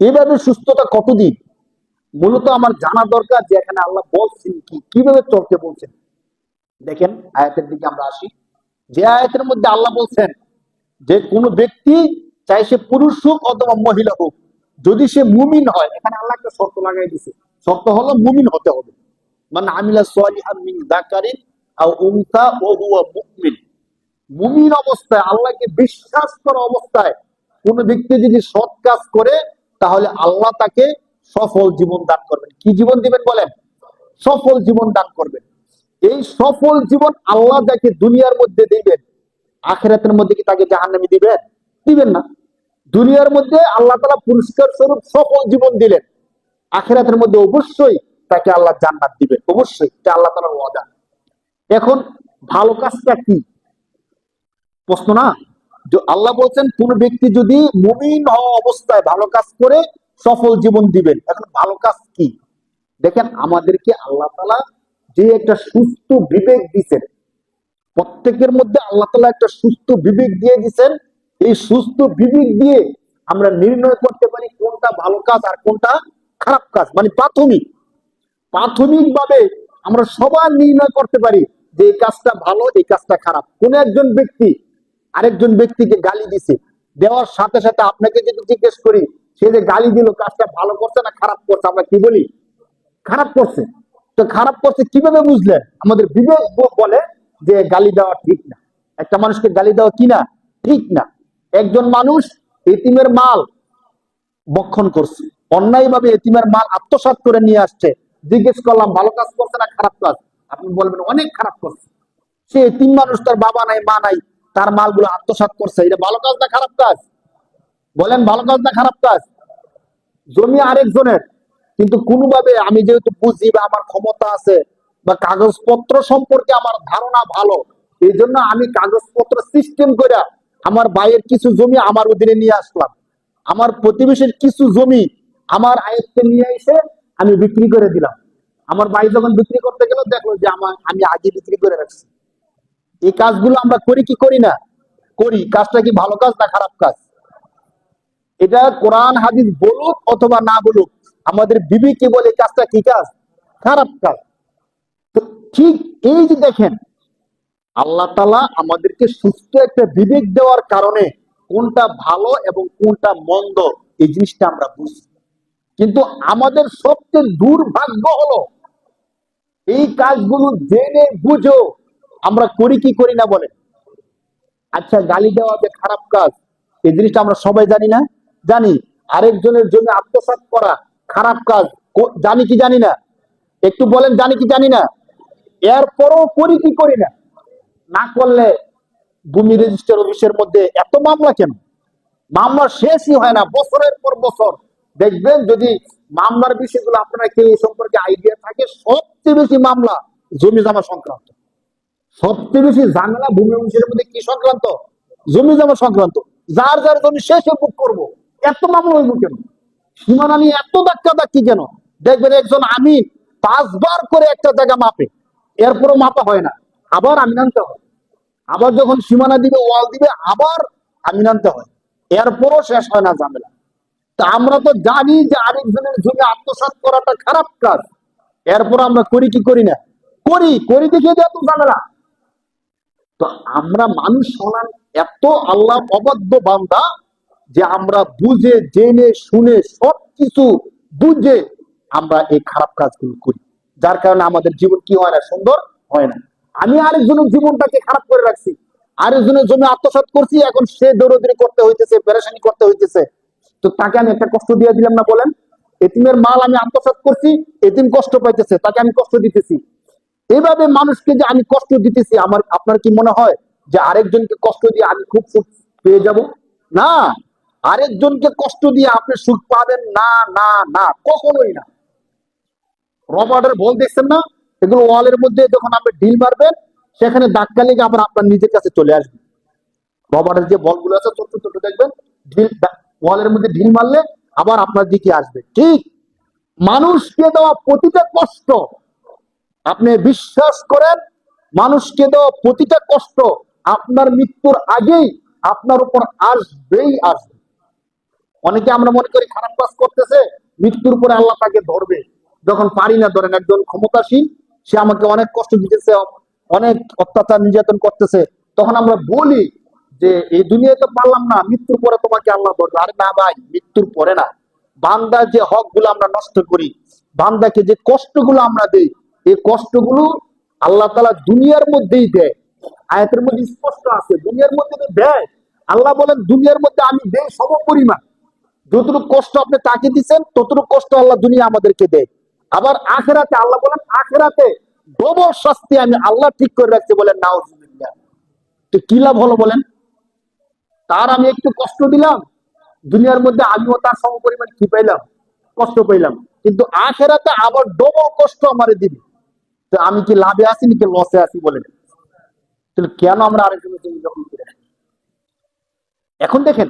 এইভাবে সুস্থতা কতদিন? মূলত আমার জানা দরকার যে এখানে আল্লাহ বলছেন কি, কিভাবে চলতে বলছেন। দেখেন আয়াতের দিকে আমরা আসি। যে আয়াতের মধ্যে আল্লাহ বলছেন যে কোন ব্যক্তি, চাই সে পুরুষ হোক অথবা মহিলা হোক, যদি সে মুমিন হয়, এখানে আল্লাহ একটা শর্ত লাগাই দিছে। শর্ত হলো মুমিন হতে হবে। মানে আমিলা সালিহান মিন যাকারিন আও উনসা ওয়া হুয়া মুমিন, মুমিন অবস্থায়, আল্লাহকে বিশ্বাস করা অবস্থায় কোন ব্যক্তি যদি সৎ কাজ করে, তাহলে আল্লাহ তাকে সফল জীবন দান করবেন। কি জীবন দিবেন বলেন? সফল জীবন দান করবেন। এই সফল জীবন আল্লাহ যাকে দুনিয়ার মধ্যে দিবেন, আখিরাতের মধ্যে কি তাকে জাহান্নামে দিবেন? দিবেন না। দুনিয়ার মধ্যে আল্লাহ তাআলা পুরস্কার স্বরূপ সফল জীবন দিলেন, আখিরাতের মধ্যে অবশ্যই তাকে আল্লাহ জান্নাত দিবেন, অবশ্যই, এটা আল্লাহ তাআলার ওয়াদা। এখন ভালো কাজটা কি? প্রশ্ন না? যে আল্লাহ বলছেন কোন ব্যক্তি যদি মুমিন হওয়া অবস্থায় ভালো কাজ করে সফল জীবন দিবেন। এখন ভালো কাজ কি? দেখেন আমাদেরকে আল্লাহ তাআলা যে একটা সুস্থ বিবেক দিয়েছেন, প্রত্যেকের মধ্যে আল্লাহ তাআলা একটা সুস্থ বিবেক দিয়ে দিয়েছেন, এই সুস্থ বিবেক দিয়ে আমরা নির্ণয় করতে পারি কোনটা ভালো কাজ আর কোনটা খারাপ কাজ। মানে প্রাথমিক ভাবে আমরা সবাই নির্ণয় করতে পারি যে এই কাজটা ভালো, এই কাজটা খারাপ। কোন একজন ব্যক্তি আরেকজন ব্যক্তিকে গালি দিছে, দেওয়ার সাথে সাথে আপনাকে যদি জিজ্ঞেস করি সে যে গালি দিল কাজটা ভালো করছে না খারাপ করছে, আমরা কি বলি? খারাপ করছে। তো খারাপ করছে কিভাবে বুঝলেন? আমাদের বিবেক বলে যে গালি দেওয়া ঠিক না। একটা মানুষকে গালি দেওয়া কি না? ঠিক না। একজন মানুষ এতিমের মাল বক্ষণ করছে, অন্যায় ভাবে এতিমের মাল আত্মসাৎ করে নিয়ে আসছে, জিজ্ঞেস করলাম ভালো কাজ করছে না খারাপ কাজ? আপনি বলবেন অনেক খারাপ করছে। সে এতিম মানুষ, তার বাবা নাই মা নাই, তার মালগুলো আত্মসাৎ করছে, এটা ভালো কাজ না খারাপ কাজ? বলেন ভালো কাজ না খারাপ কাজ? জমি আরেকজনের, কিন্তু কোনোভাবে আমি যেহেতু বুঝি বা আমার ক্ষমতা আছে বা কাগজপত্র সম্পর্কে আমার ধারণা ভালো, এই জন্য আমি কাগজপত্র সিস্টেম করে আমার ভাইয়ের কিছু জমি আমার অধীনে নিয়ে আসলাম, আমার প্রতিবেশীর কিছু জমি আমার আয়ত্তে নিয়ে এসে আমি বিক্রি করে দিলাম। আমার ভাই যখন বিক্রি করতে গেল দেখলো যে আমি আগে বিক্রি করে রাখছি। এই কাজগুলো আমরা করি কি করি না? করি। কাজটা কি ভালো কাজ না খারাপ কাজ? এটা কোরআন হাদিস বলুক অথবা না বলুক, আমাদের বিবেকে বলে কাজটা কি কাজ? খারাপ কাজ। তো ঠিক এই যে দেখেন, আল্লাহ তাআলা আমাদেরকে সুস্থ একটা বিবেক দেওয়ার কারণে কোনটা ভালো এবং কোনটা মন্দ এই জিনিসটা আমরা বুঝি। কিন্তু আমাদের সবচেয়ে দুর্ভাগ্য হলো এই কাজগুলো জেনে বুঝো আমরা করি কি করি না বলে। আচ্ছা, গালি দেওয়া যে খারাপ কাজ এই জিনিসটা আমরা সবাই জানি না? জানি। আরেকজনের জন্য আত্মসাৎ করা খারাপ কাজ, জানি কি জানি না? একটু বলেন, জানি কি জানি না? এরপরও করি কি করি না? না করলে ভূমি রেজিস্ট্রার অফিসের মধ্যে এত মামলা কেন? মামলা শেষই হয় না, বছরের পর বছর। দেখবেন যদি মামলার বিষয়গুলো আপনারা কেউ এই সম্পর্কে আইডিয়া থাকে, সবচেয়ে বেশি মামলা জমি জমা সংক্রান্ত। সবচেয়ে বেশি ঝামেলা ভূমি অফিসের মধ্যে কি সংক্রান্ত? জমি জমা সংক্রান্ত। যার যার জমি শেষে বুক করবো, এত মামলা হইব কেন? সীমানা নিয়ে এত ধাক্কা ধাক্কি কেন? দেখবেন একজন আমিন 5 বার করে একটা জায়গা মাপে, এরপরও মাপা হয় না, আবার আমিন আনতে হয়। আবার যখন সীমানা দিবে, ওয়াল দিবে, আবার আমিন আনতে হয়, এরপরও শেষ হয় না ঝামেলা। তা আমরা তো জানি যে আরেকজনের জমি আত্মসাৎ করাটা খারাপ কাজ, এরপর আমরা করি কি করি না? করি। করি দেখিয়ে দেওয়া তো ঝামেলা। তো আমরা মানুষ হলাম এত আল্লাহ অবাধ্য বান্দা যে আমরা বুঝে জেনে শুনে সবকিছু বুঝে আমরা এই খারাপ কাজগুলো করি, যার কারণে আমাদের জীবন কি হয় না? সুন্দর হয় না। আমি আরেকজনের জীবনটাকে খারাপ করে রাখছি, আরেকজনের জন্য আত্মসাৎ করছি, এখন সে দৌড়দৌড়ি করতে হইতেছে, পেরেশানি করতে হইতেছে। তো তাকে আমি একটা কষ্ট দিয়ে দিলাম না? বলেন, এতিমের মাল আমি আত্মসাৎ করছি, এতিম কষ্ট পাইতেছে, তাকে আমি কষ্ট দিতেছি। এইভাবে মানুষকে যে আমি কষ্ট দিতেছি, আপনার কি মনে হয় যে আরেকজনকে কষ্ট দিয়ে আমি খুব সুখ পেয়ে যাব? না। আরেকজনকে কষ্ট দিয়ে আপনি সুখ পাবেন না, না, না, কখনোই না। রবার্টের বল দেখছেন না? এগুলো ওয়ালের মধ্যে যখন আপনি ঢিল মারবেন, সেখানে ধাক্কা লেগে আবার আপনার নিজের কাছে চলে আসবে। রবার্টের যে বলগুলো আছে ছোট ছোট, দেখবেন ঢিল, ওয়ালের মধ্যে ঢিল মারলে আবার আপনার দিকে আসবে। ঠিক মানুষকে দেওয়া প্রতিটা কষ্ট, আপনি বিশ্বাস করেন, মানুষকে দেওয়া প্রতিটা কষ্ট আপনার মৃত্যুর আগেই আপনার উপর আসবেই আসবে। অনেকে আমরা মনে করি খারাপ কাজ করতেছে, মৃত্যুর পরে আল্লাহ তাকে ধরবে। যখন পারি না, ধরেন একজন ক্ষমতাসীন, সে আমাকে অনেক কষ্ট দিতেছে, অনেক অত্যাচার নির্যাতন করতেছে, তখন আমরা বলি যে এই দুনিয়ায় তো পারলাম না, মৃত্যুর পরে তোমাকে আল্লাহ ধরবে। আরে না ভাই, মৃত্যুর পরে না। বান্দার যে হক গুলো আমরা নষ্ট করি, বান্দাকে যে কষ্টগুলো আমরা দেই, এই কষ্টগুলো আল্লাহ তাআলা দুনিয়ার মধ্যেই দেয়। আয়াতের মধ্যে স্পষ্ট আছে, দুনিয়ার মধ্যে তো দেয়। আল্লাহ বলেন দুনিয়ার মধ্যে আমি দেই সম পরিমাণ। যতটুকু কষ্ট আপনি তাকে দিচ্ছেন, ততটুকু কষ্ট আল্লাহ দুনিয়া আমাদেরকে দেয়। আবার আখেরাতে আল্লাহ বলেন আখেরাতে ডবল শাস্তি আমি আল্লাহ ঠিক করে রাখছি, বলেন নাউজুবিল্লাহ। তো কি লাভ হলো বলেন? তার আমি একটু কষ্ট দিলাম, দুনিয়ার মধ্যে আমিও তার সম পরিমাণ কি পাইলাম? কষ্ট পাইলাম। কিন্তু আখেরাতে আবার ডবল কষ্ট আমারে দিবে। তো আমি কি লাভে আছি নাকি লসে আছি বলেন? তাহলে কেন আমরা আরেকজনের জমি দখল করে রাখি? এখন দেখেন,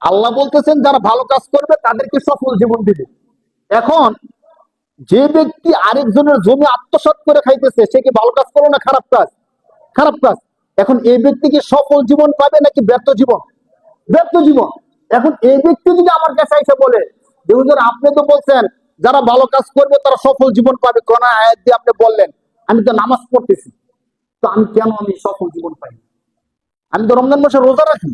আল্লাহ বলতেছেন যারা ভালো কাজ করবে তাদেরকে সফল জীবন দিবে। এখন যে ব্যক্তি আরেকজনের জমি আত্মসাৎ করে খাইতেছে, সে কি ভালো কাজ করলো না খারাপ কাজ? খারাপ কাজ। এখন এই ব্যক্তি কি সফল জীবন পাবে নাকি ব্যর্থ জীবন? ব্যর্থ জীবন। এখন এই ব্যক্তি যদি আমার কাছে এসে বলে যে হুজুর আপনি তো বলছেন যারা ভালো কাজ করবে তারা সফল জীবন পাবে, কোন আয়াত দিয়ে আপনি বললেন? আমি তো নামাজ পড়তেছি, তো আমি সফল জীবন পাই? আমি তো রমজান মাসে রোজা রাখি,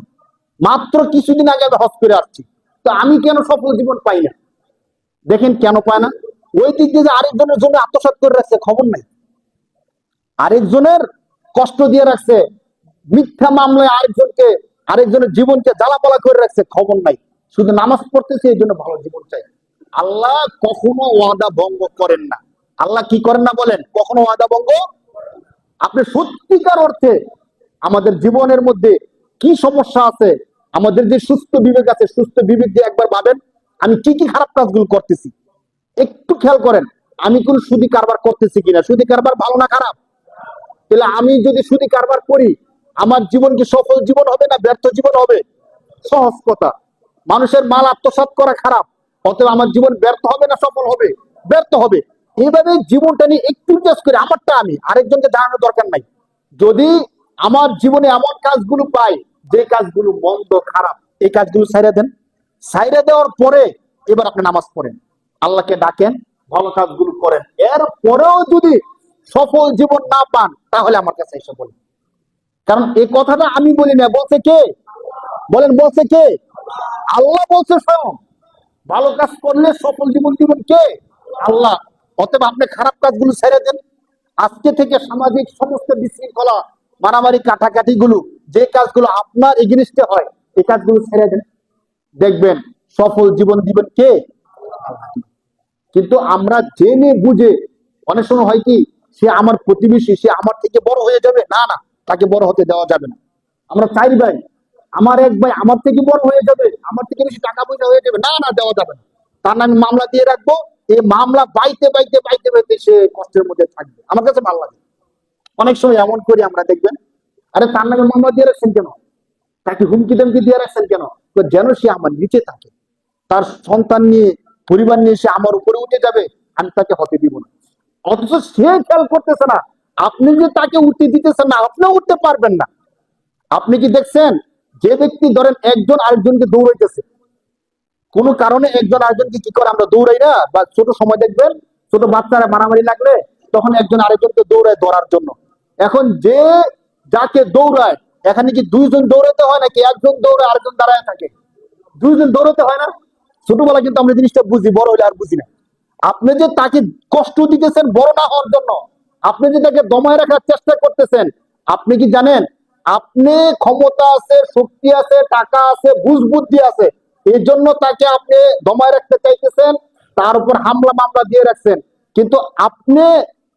মাত্র কিছুদিন আগে আমি হজ করে আসছি, তো আমি কেন সফল জীবন পাই না? দেখেন কেন পায় না। ওই দিক দিয়ে যে আরেকজনের জন্য আত্মসাৎ করে রাখছে খবর নাই, আরেকজনের কষ্ট দিয়ে রাখছে, মিথ্যা মামলায় আরেকজনের জীবনকে জ্বালাপালা করে রাখছে খবর নাই, শুধু নামাজ পড়তেছে এই জন্য ভালো জীবন চাই। আল্লাহ কখনো ওয়াদা ভঙ্গ করেন না। আল্লাহ কি করেন না বলেন? কখনো ওয়াদা ভঙ্গ। আপনি সত্যিকার অর্থে আমাদের জীবনের মধ্যে কি সমস্যা আছে, আমাদের যে সুস্থ বিবেক আছে, সুস্থ বিবেক দিয়ে একবার ভাবেন আমি কি কি খারাপ কাজগুলো করতেছি। একটু খেয়াল করেন আমি কোন সুদি কারবার করতেছি কিনা। সুদি কারবার ভালো না খারাপ? তাহলে আমি যদি সুদি কারবার করি আমার জীবন কি সফল জীবন হবে না ব্যর্থ জীবন হবে? সহজ কথা, মানুষের মাল আত্মসাৎ করা খারাপ, অতএব আমার জীবন ব্যর্থ হবে না সফল হবে? ব্যর্থ হবে। এইভাবে জীবনটা নিয়ে একটু চেষ্টা করে আমারটা আমি আরেকজনকে জানানোর দরকার নাই। যদি আমার জীবনে এমন কাজগুলো পাই যে কাজগুলো মন্দ খারাপ, এই কাজগুলো ছাইড়া দেন। ছাইড়া দেওয়ার পরে এবার আপনি নামাজ পড়েন, আল্লাহকে ডাকেন, ভালো কাজগুলো করেন। এর পরেও যদি সফল জীবন না পান তাহলে আমার কাছে এসে বলেন। কারণ এই কথাটা আমি বলি না, বলছে কে? বলেন বলছে কে? আল্লাহ বলছে স্বয়ং। ভালো কাজ করলে সফল জীবন দিবেন কে? আল্লাহ। অতএব আপনি খারাপ কাজগুলো ছেড়ে দেন। আজকে থেকে সামাজিক সমস্ত বিশৃঙ্খলা, মারামারি, কাটাকাটি গুলো, যে কাজগুলো আপনার এগেইনস্টে হয় এই কাজগুলো ছেড়ে দেন, দেখবেন সফল জীবন দিবেন কে? কিন্তু আমরা জেনে বুঝে, অনেক সময় হয় কি সে আমার প্রতিবেশী, সে আমার থেকে বড় হয়ে যাবে, না না, তাকে বড় হতে দেওয়া যাবে না। আমরা চাই ভাই, আমার এক ভাই আমার থেকে বড় হয়ে যাবে, আমার থেকে বেশি টাকা পয়সা হয়ে যাবে, না না, দেওয়া যাবে না। তার নামে মামলা দিয়ে রাখবো, এই মামলা বাইতে বাইতে বাইতে বাইতে সে কষ্টের মধ্যে থাকবে। আমার কাছে ভালো লাগে। অনেক সময় এমন করি আমরা, দেখবেন আরে তার নামে মামলা দিয়ে রাখছেন কেন, তাকে হুমকি ধমকি দিয়ে রাখছেন কেন? তো যেন সে আমার নিচে থাকে, তার সন্তান নিয়ে, পরিবার নিয়ে সে আমার উপরে উঠে যাবে, আমি তাকে হতে দিব না। অথচ সে খেয়াল করতেছে না আপনি যে তাকে উঠতে দিতেছেন না, আপনিও উঠতে পারবেন না। আপনি কি দেখছেন যে ব্যক্তি ধরেন একজন আরেকজনকে দৌড়াইতেছে, কোন কারণে একজন আরেকজনকে কি করে আমরা দৌড়াই না? বা ছোট সময় দেখবেন ছোট বাচ্চারা মারামারি লাগলে তখন একজন আরেকজনকে দৌড়ায় ধরার জন্য। এখন যে যাকে দৌড়ায়, এখানে কি দুইজন দৌড়াতে হয় নাকি একজন দৌড়ায় আরেকজন দাঁড়ায় থাকে? দুইজন দৌড়াতে হয় না? ছোটবেলা কিন্তু আমরা জিনিসটা বুঝি, বড় হলে আর বুঝি না। আপনি যে তাকে কষ্ট দিতেছেন বড় না হওয়ার জন্য, আপনি যে তাকে দমায় রাখার চেষ্টা করতেছেন, আপনি কি জানেন আপনি ক্ষমতা আছে, শক্তি আছে, টাকা আছে, বুঝ বুদ্ধি আছে, এই জন্য তাকে আপনি দমায় রাখতে চাইতেছেন, তার উপর হামলা মামলা দিয়ে রাখছেন। কিন্তু আপনি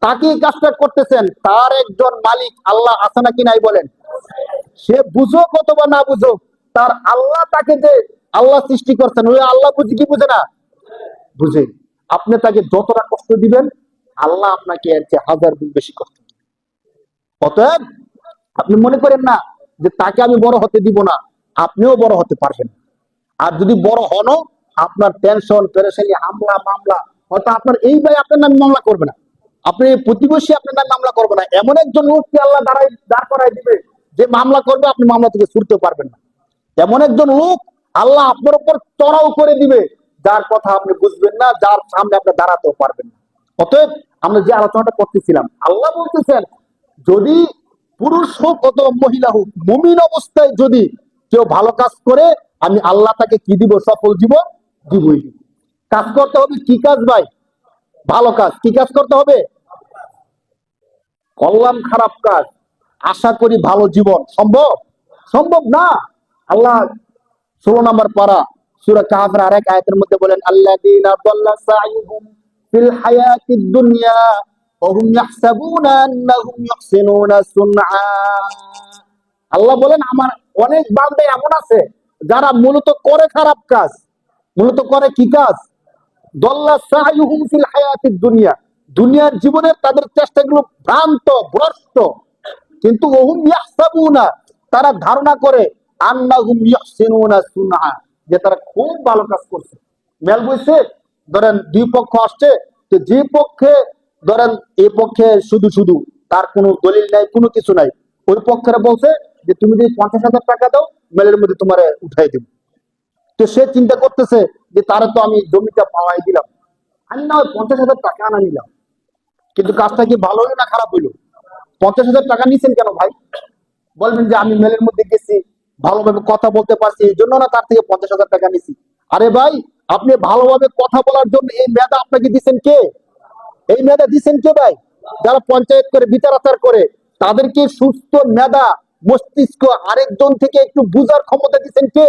তাকে এই কাজটা করতেছেন, তার একজন মালিক আল্লাহ আছে নাকি নাই বলেন? সে বুঝুক অথবা না বুঝুক, তার আল্লাহ তাকে যে আল্লাহ সৃষ্টি করছেন, ওই আল্লাহ বুঝি কি বুঝে না? বুঝে। আপনি তাকে যতটা কষ্ট দিবেন আল্লাহ আপনাকে এর চেয়ে হাজার গুণ বেশি কষ্ট দিবেন। অতএব আপনি মনে করেন না যে তাকে আমি বড় হতে দিব না, আপনিও বড় হতে পারবেন। আর যদি বড় হনও আপনার টেনশন পেরেশানি, হামলা মামলা, হয়তো আপনার এই ভাই আপনার নামে মামলা করবে না, আপনি প্রতিবেশী আপনার নামে মামলা করবে না, এমন একজন লোককে আল্লাহ দাঁড় করাই দিবে যে মামলা করবে, আপনি মামলা থেকে ছুটতে পারবেন না। এমন একজন লোক আল্লাহ আপনার উপর চড়াও করে দিবে যার কথা আপনি বুঝবেন না, যার সামনে আপনি দাঁড়াতেও পারবেন না। অতএব আমরা যে আলোচনাটা করতেছিলাম, আল্লাহ বলতেছেন যদি পুরুষ হোক অথবা মহিলা হোক, মুমিন অবস্থায় যদি কেউ ভালো কাজ করে আমি আল্লাহ তাকে কি দিব? সফল জীবন দিবই দিব। কাজ করতে হবে কি কাজ ভাই? ভালো কাজ। কি কাজ করতে হবে? করলাম খারাপ কাজ, আশা করি ভালো জীবন সম্ভব? সম্ভব না। আল্লাহ 16 নম্বর পারা সূরা কাহফের আরেক আয়াতের মধ্যে বলেন আল্লাযীনা দাল্লা সাইয়ুহুম ফিল হায়াতিদ দুনিয়া ওয়া হুম ইয়াহসাবুনা আন্নাহুম ইহসিনুনা সুনআ। আল্লাহ বলেন আমার অনেক বান্দা এমন আছে যারা মূলত করে খারাপ কাজ। মূলত করে কি কাজ? দাল্লা সাইয়ুহুম ফিল হায়াতিদ দুনিয়া, দুনিয়ার জীবনে তাদের চেষ্টাগুলো ভ্রান্ত ভ্রষ্ট, কিন্তু ওহুম ইয়াহসাবুনা, তারা ধারণা করে আন্নাহুম ইহসিনুনা সুনআ, যে তারা খুব ভালো কাজ করছে। মেল বইছে, ধরেন দুই পক্ষ আসছে, তো যে পক্ষে ধরেন এই পক্ষে শুধু শুধু তার কোনো দলিল নাই, কোনো কিছু নাই, ওই পক্ষের বলছে যে তুমি যদি 50,000 টাকা দাও মেলের মধ্যে তোমার উঠাই দেবো। তো সে চিন্তা করতেছে যে তারা তো আমি জমিটা পাওয়াই দিলাম, আমি না হয় 50,000 টাকা আনা নিলাম, কিন্তু কাজটা কি ভালো হলো না খারাপ হইলো? 50,000 টাকা নিছেন কেন ভাই? বলবেন যে আমি মেলের মধ্যে গেছি, ভালোভাবে কথা বলতে পারছি এই জন্য না তার থেকে 50,000 টাকা নিছি। আরে ভাই, আপনি ভালোভাবে কথা বলার জন্য এই মেধা আপনাকে দিচ্ছেন কে? এই মেধা দিচ্ছেন কে ভাই? যারা পঞ্চায়েত করে বিচার আচার করে তাদেরকে সুস্থ মেধা মস্তিষ্ক আরেকজন থেকে একটু বুঝার ক্ষমতা দিচ্ছেন কে?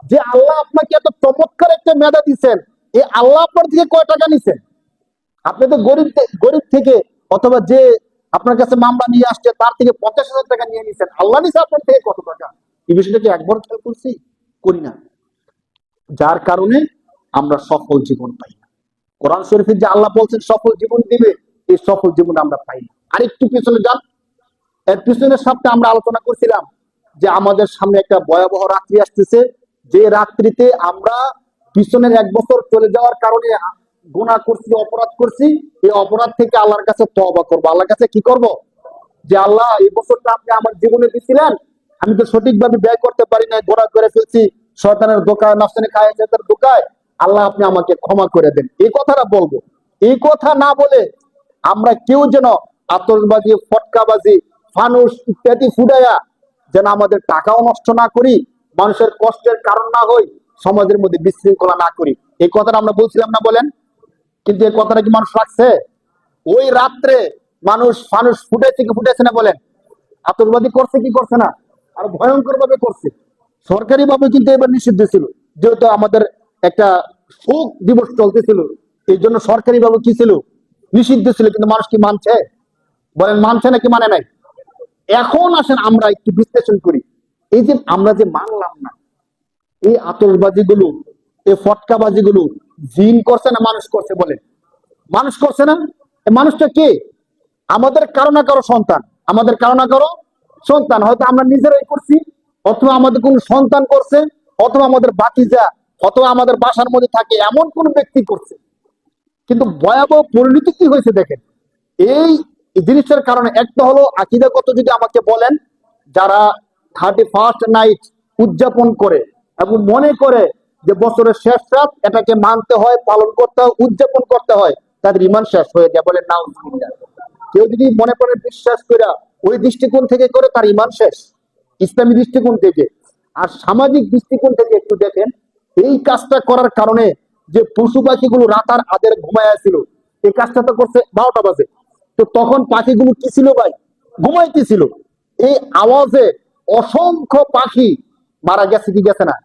যে আল্লাহ আপনাকে এত চমৎকার একটা মেধা দিচ্ছেন, এই আল্লাহ আপনার থেকে কয় টাকা নিছেন? আপনি তো গরিব গরিব থেকে অথবা যে আপনার কাছে মামলা নিয়ে আসছে তার থেকে 50,000 টাকা নিয়ে নিছেন, আল্লাহ নিছে আপনার থেকে কত টাকা? এই বিষয়টা কি একবার খেয়াল করছি? করি না। যার কারণে আমরা সফল জীবন পাই না। কোরআন শরীফে যে আল্লাহ বলছেন সফল জীবন দিবে, এই সফল জীবন আমরা পাই না। আরেকটু পিছনে যান, এর পিছনের সপ্তাহে আমরা আলোচনা করছিলাম যে আমাদের সামনে একটা ভয়াবহ রাত্রি আসতেছে, যে রাত্রিতে আমরা পিছনের 1 বছর চলে যাওয়ার কারণে গুনাহ করছি, অপরাধ করছি, এই অপরাধ থেকে আল্লাহর কাছে তওবা করব। আল্লাহর কাছে কি করব? যে আল্লাহ, এই বছরটা আপনি আমার জীবনে দিয়েছিলেন, আমি তো সঠিকভাবে ব্যয় করতে পারি না, গোড়া করে ফেলছি, শয়তানের ধোঁকায়, নফসানি খায়াতের ধোঁকায়, আল্লাহ আপনি আমাকে ক্ষমা করে দেন, এই কথাটা বলবো। এই কথা না বলে আমরা কেউ যেন আতশবাজি, ফটকাবাজি, ফানুস ইত্যাদি ফুটাইয়া যেন আমাদের টাকাও নষ্ট না করি, মানুষের কষ্টের কারণ না হই, সমাজের মধ্যে বিশৃঙ্খলা না করি, এই কথাটা আমরা বলছিলাম না বলেন? কিন্তু এই কথাটা কি মানুষ রাখছে? ওই রাত্রে মানুষ ফানুস ফুটাইছে কি ফুটাইছে না বলেন? আতশবাজি করছে কি করছে না? আর ভয়ঙ্কর ভাবে করছে। সরকারি ভাবে কিন্তু এবার নিষিদ্ধ ছিল, যেহেতু আমাদের একটা শোক দিবস চলতেছিল, এই জন্য সরকারি ভাবে কি ছিল? নিষিদ্ধ ছিল। কিন্তু মানুষ কি মানছে? বলেন মানছে নাকি মানে নাই? এখন আসেন আমরা একটু বিশ্লেষণ করি, এই যে আমরা যে মানলাম না, এই আতশবাজি গুলো, এই ফটকাবাজি গুলো জিন করছে না মানুষ করছে? বলেন মানুষ করছে না? এই মানুষটা কে? আমাদের কারো না কারো সন্তান, আমাদের কারো না কারো সন্তান, হয়তো আমরা নিজেরাই করছি, অথবা আমাদের কোন সন্তান করছে, অথবা আমাদের বাতিজা, অথবা আমাদের বাসার মধ্যে থাকে এমন কোন ব্যক্তি করছে। কিন্তু ভয়াবহ পরিণতি কি হয়েছে দেখেন এই জিনিসটার কারণে। একটা হলো আকীদাগত, যদি আমাকে বলেন, যারা 31st নাইট উদযাপন করে এবং মনে করে যে বছরের শেষ রাত, এটাকে মানতে হয়, পালন করতে হয়, উদযাপন করতে হয়, তাদের ঈমান শেষ হয়ে যায়। বলেন নাউজুবিল্লাহ। কেউ যদি মনে করে বিশ্বাস করে ওই দৃষ্টিকোণ থেকে করে, তার ঈমান শেষ, ইসলামী দৃষ্টিকোণ থেকে। আর সামাজিক দৃষ্টিকোণ থেকে একটু দেখেন, এই কাজটা করার কারণে যে পশু পাখিগুলো রাতার আদের ঘুমায় ছিল, এই কাজটা তো করছে 12টা বাজে, তো তখন পাখিগুলো কি ছিল ভাই? ঘুমাইতেছিল। এই আওয়াজে অসংখ্য পাখি মারা গেছে কি গেছে না?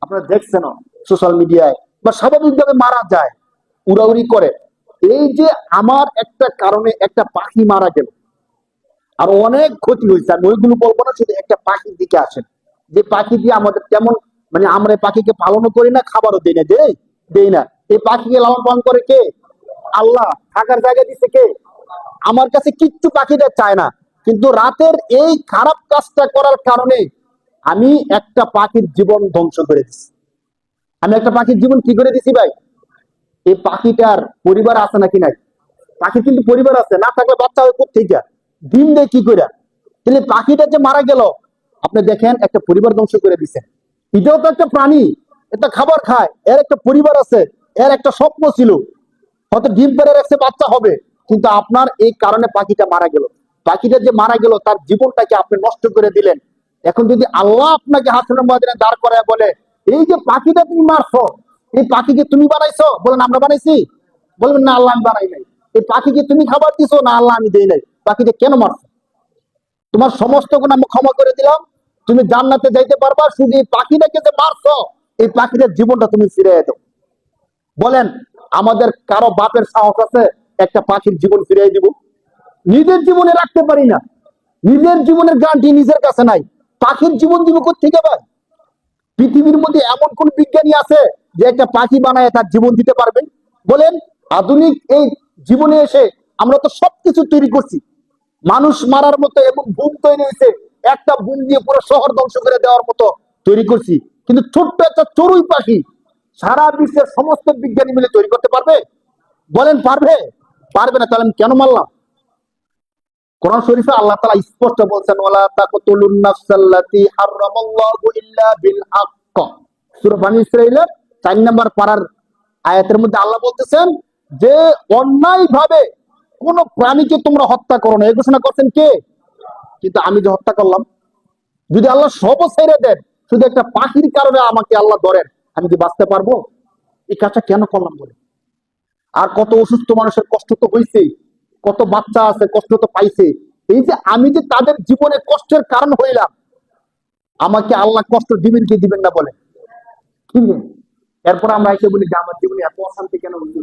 আপনারা দেখছেন সোশ্যাল মিডিয়ায়, বা স্বাভাবিকভাবে মারা যায়, উড়াউড়ি করে। এই যে আমার একটা কারণে একটা পাখি মারা গেল, আর অনেক ক্ষতি হয়েছে, আর ওইগুলো বলবো না, শুধু একটা পাখির দিকে আসেন, যে পাখি দিয়ে আমাদের তেমন, মানে আমরা এই পাখিকে পালনও করি না, খাবারও দেই না, দেই না। এই পাখিকে লালন পালন করে কে? আল্লাহ। থাকার জায়গা দিচ্ছে কে? আমার কাছে কিচ্ছু পাখিটা চায় না, কিন্তু রাতের এই খারাপ কাজটা করার কারণে আমি একটা পাখির জীবন ধ্বংস করে দিচ্ছি। আমি একটা পাখির জীবন কি করে দিছি ভাই? এই পাখিটার পরিবার আছে নাকি নাই? পাখি কিন্তু পরিবার আছে, না থাকলে বাচ্চা হয় কোথেকে, ডিম দেয় কি করে? তাহলে পাখিটা যে মারা গেল, আপনি দেখেন একটা পরিবার ধ্বংস করে দিচ্ছেন। এটাও তো একটা প্রাণী, এটা খাবার খায়, এর একটা পরিবার আছে, এর একটা স্বপ্ন ছিল, হয়তো ডিম পেড়ে রাখছে, বাচ্চা হবে, কিন্তু আপনার এই কারণে পাখিটা মারা গেল। পাখিটা যে মারা গেল, তার জীবনটাকে আপনি নষ্ট করে দিলেন। এখন যদি আল্লাহ আপনাকে হাসরের ময়দানে দাঁড় করায় বলে, এই যে পাখিটা তুমি মারছো, এই পাখিকে তুমি বানাইছো? বলেন আমরা বানাইছি? বলবেন না, আল্লাহ আমি বানাই নাই। এই পাখিকে তুমি খাবার দিছো? না, আল্লাহ আমি দেই নাই। পাখিটা কেন মারছো? তোমার সমস্ত গুণ আমি ক্ষমা করে দিলাম, তুমি জান্নাতে যাইতে পারবা, শুধু এই পাখিটাকে যে মারছো, এই পাখিটার জীবনটা তুমি ফিরিয়ে দাও। বলেন আমাদের কারো বাপের সাহস আছে একটা পাখির জীবন ফিরিয়ে দিব? নিজের জীবনে রাখতে পারি না, নিজের জীবনের গ্যারান্টি নিজের কাছে নাই, পাখির জীবন দিব কোত্থেকে ভাই? পৃথিবীর মধ্যে এমন কোন বিজ্ঞানী আছে যে একটা পাখি বানায় তার জীবন দিতে পারবে? বলেন। আধুনিক এই জীবনে এসে আমরা তো সবকিছু তৈরি করছি, মানুষ মারার মতো এমন বুম তৈরি হয়েছে, একটা বুম দিয়ে পুরো শহর ধ্বংস করে দেওয়ার মতো তৈরি করছি, কিন্তু ছোট্ট একটা চড়ুই পাখি সারা বিশ্বের সমস্ত বিজ্ঞানী মিলে তৈরি করতে পারবে? বলেন পারবে? পারবে না। তাহলে আমি কেন মারলাম? কোরআন শরীফে আল্লাহ তাআলা স্পষ্ট বলছেন, ওয়ালা তাকতুলুন নাফসাল্লাতী হারামাল্লাহু ইল্লা বিল হক। সূরা বনী ইসরাঈলের ৪ নম্বর পারার আয়াতের মধ্যে আল্লাহ বলতেছেন যে অন্যায় ভাবে কোন প্রাণীকে তোমরা হত্যা করো না, এই ঘোষণা করছেন কে? কিন্তু আমি যে হত্যা করলাম, যদি আল্লাহ সব ছেড়ে দেন, শুধু একটা পাখির কারণে আমাকে আল্লাহ ধরেন, আমি কি বাঁচতে পারবো? এই কাজটা কেন করলাম বলে? আর কত অসুস্থ মানুষের কষ্ট তো হয়েছে, কত বাচ্চা আছে কষ্ট তো পাইছে। এই যে আমি যে তাদের জীবনে কষ্টের কারণ হইলাম, আমাকে আল্লাহ কষ্ট দিবেন কি দিবেন না বলে? দিবেন। এরপর আমরা এসে বলি যে আমার জীবনে এত অশান্তি কেন হইল,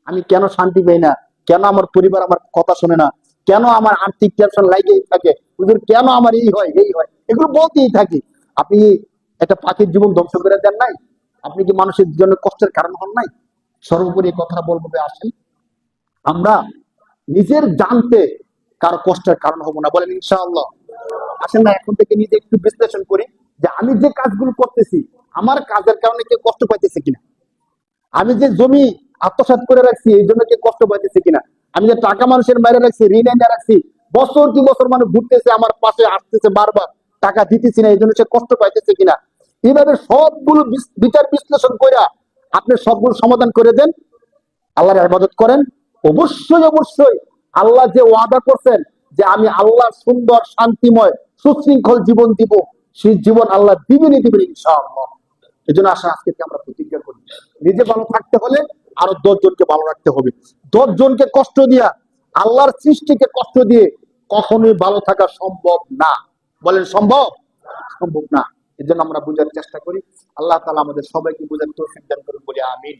আমি কেন শান্তি পাই না, কেন আমার পরিবার আমার কথা শোনে না, কেন আমার আর্থিক টেনশন লাগেই থাকে, হুজুর কেন আমার এই হয় এই হয়, এগুলো বলতেই থাকি। আপনি একটা পাখির জীবন ধ্বংস করে দেন নাই? আপনি কি মানুষের জন্য কষ্টের কারণ হন নাই? সর্বোপরি এই কথা বলবো যে আসেন আমরা নিজের জানতে কারো কষ্টের কারণ হবো না, বলেন ইনশাআল্লাহ। আসেন না এখন থেকে নিজে একটু বিশ্লেষণ করি যে আমি যে কাজগুলো করতেছি, আমার কাজের কারণে কেউ কষ্ট পাইতেছে কিনা, আমি যে জমি আত্মসাৎ করে রাখছি এই জন্য কেউ কষ্ট পাইতেছে কিনা, আমি যে টাকা মানুষের বাইরে রাখছি, ঋণ এনে রাখছি, বছর কি বছর মানুষ ঘুরতেছে আমার পাশে আসতেছে বারবার, টাকা দিতেছি না এই জন্য সে কষ্ট পাইতেছে কিনা, এইভাবে সবগুলো বিচার বিশ্লেষণ করে আপনি সবগুলো সমাধান করে দেন, আল্লাহর ইবাদত করেন। অবশ্যই অবশ্যই আল্লাহ যে ওয়াদা করছেন যে আমি আল্লাহ সুন্দর শান্তিময় সুশৃঙ্খল জীবন দিব, সেই জীবন আল্লাহ দিবেনই দিবেন ইনশাআল্লাহ। এই জন্য আসা আজকে আমরা প্রতিজ্ঞা করি, নিজে ভালো থাকতে হলে আরো 10 জনকে ভালো রাখতে হবে। 10 জনকে কষ্ট দিয়া, আল্লাহর সৃষ্টিকে কষ্ট দিয়ে কখনোই ভালো থাকা সম্ভব না, বলেন সম্ভব? সম্ভব না। এই জন্য আমরা বোঝার চেষ্টা করি। আল্লাহ তাআলা আমাদের সবাইকে বোঝার তৌফিক দান করুন, বলি আমিন।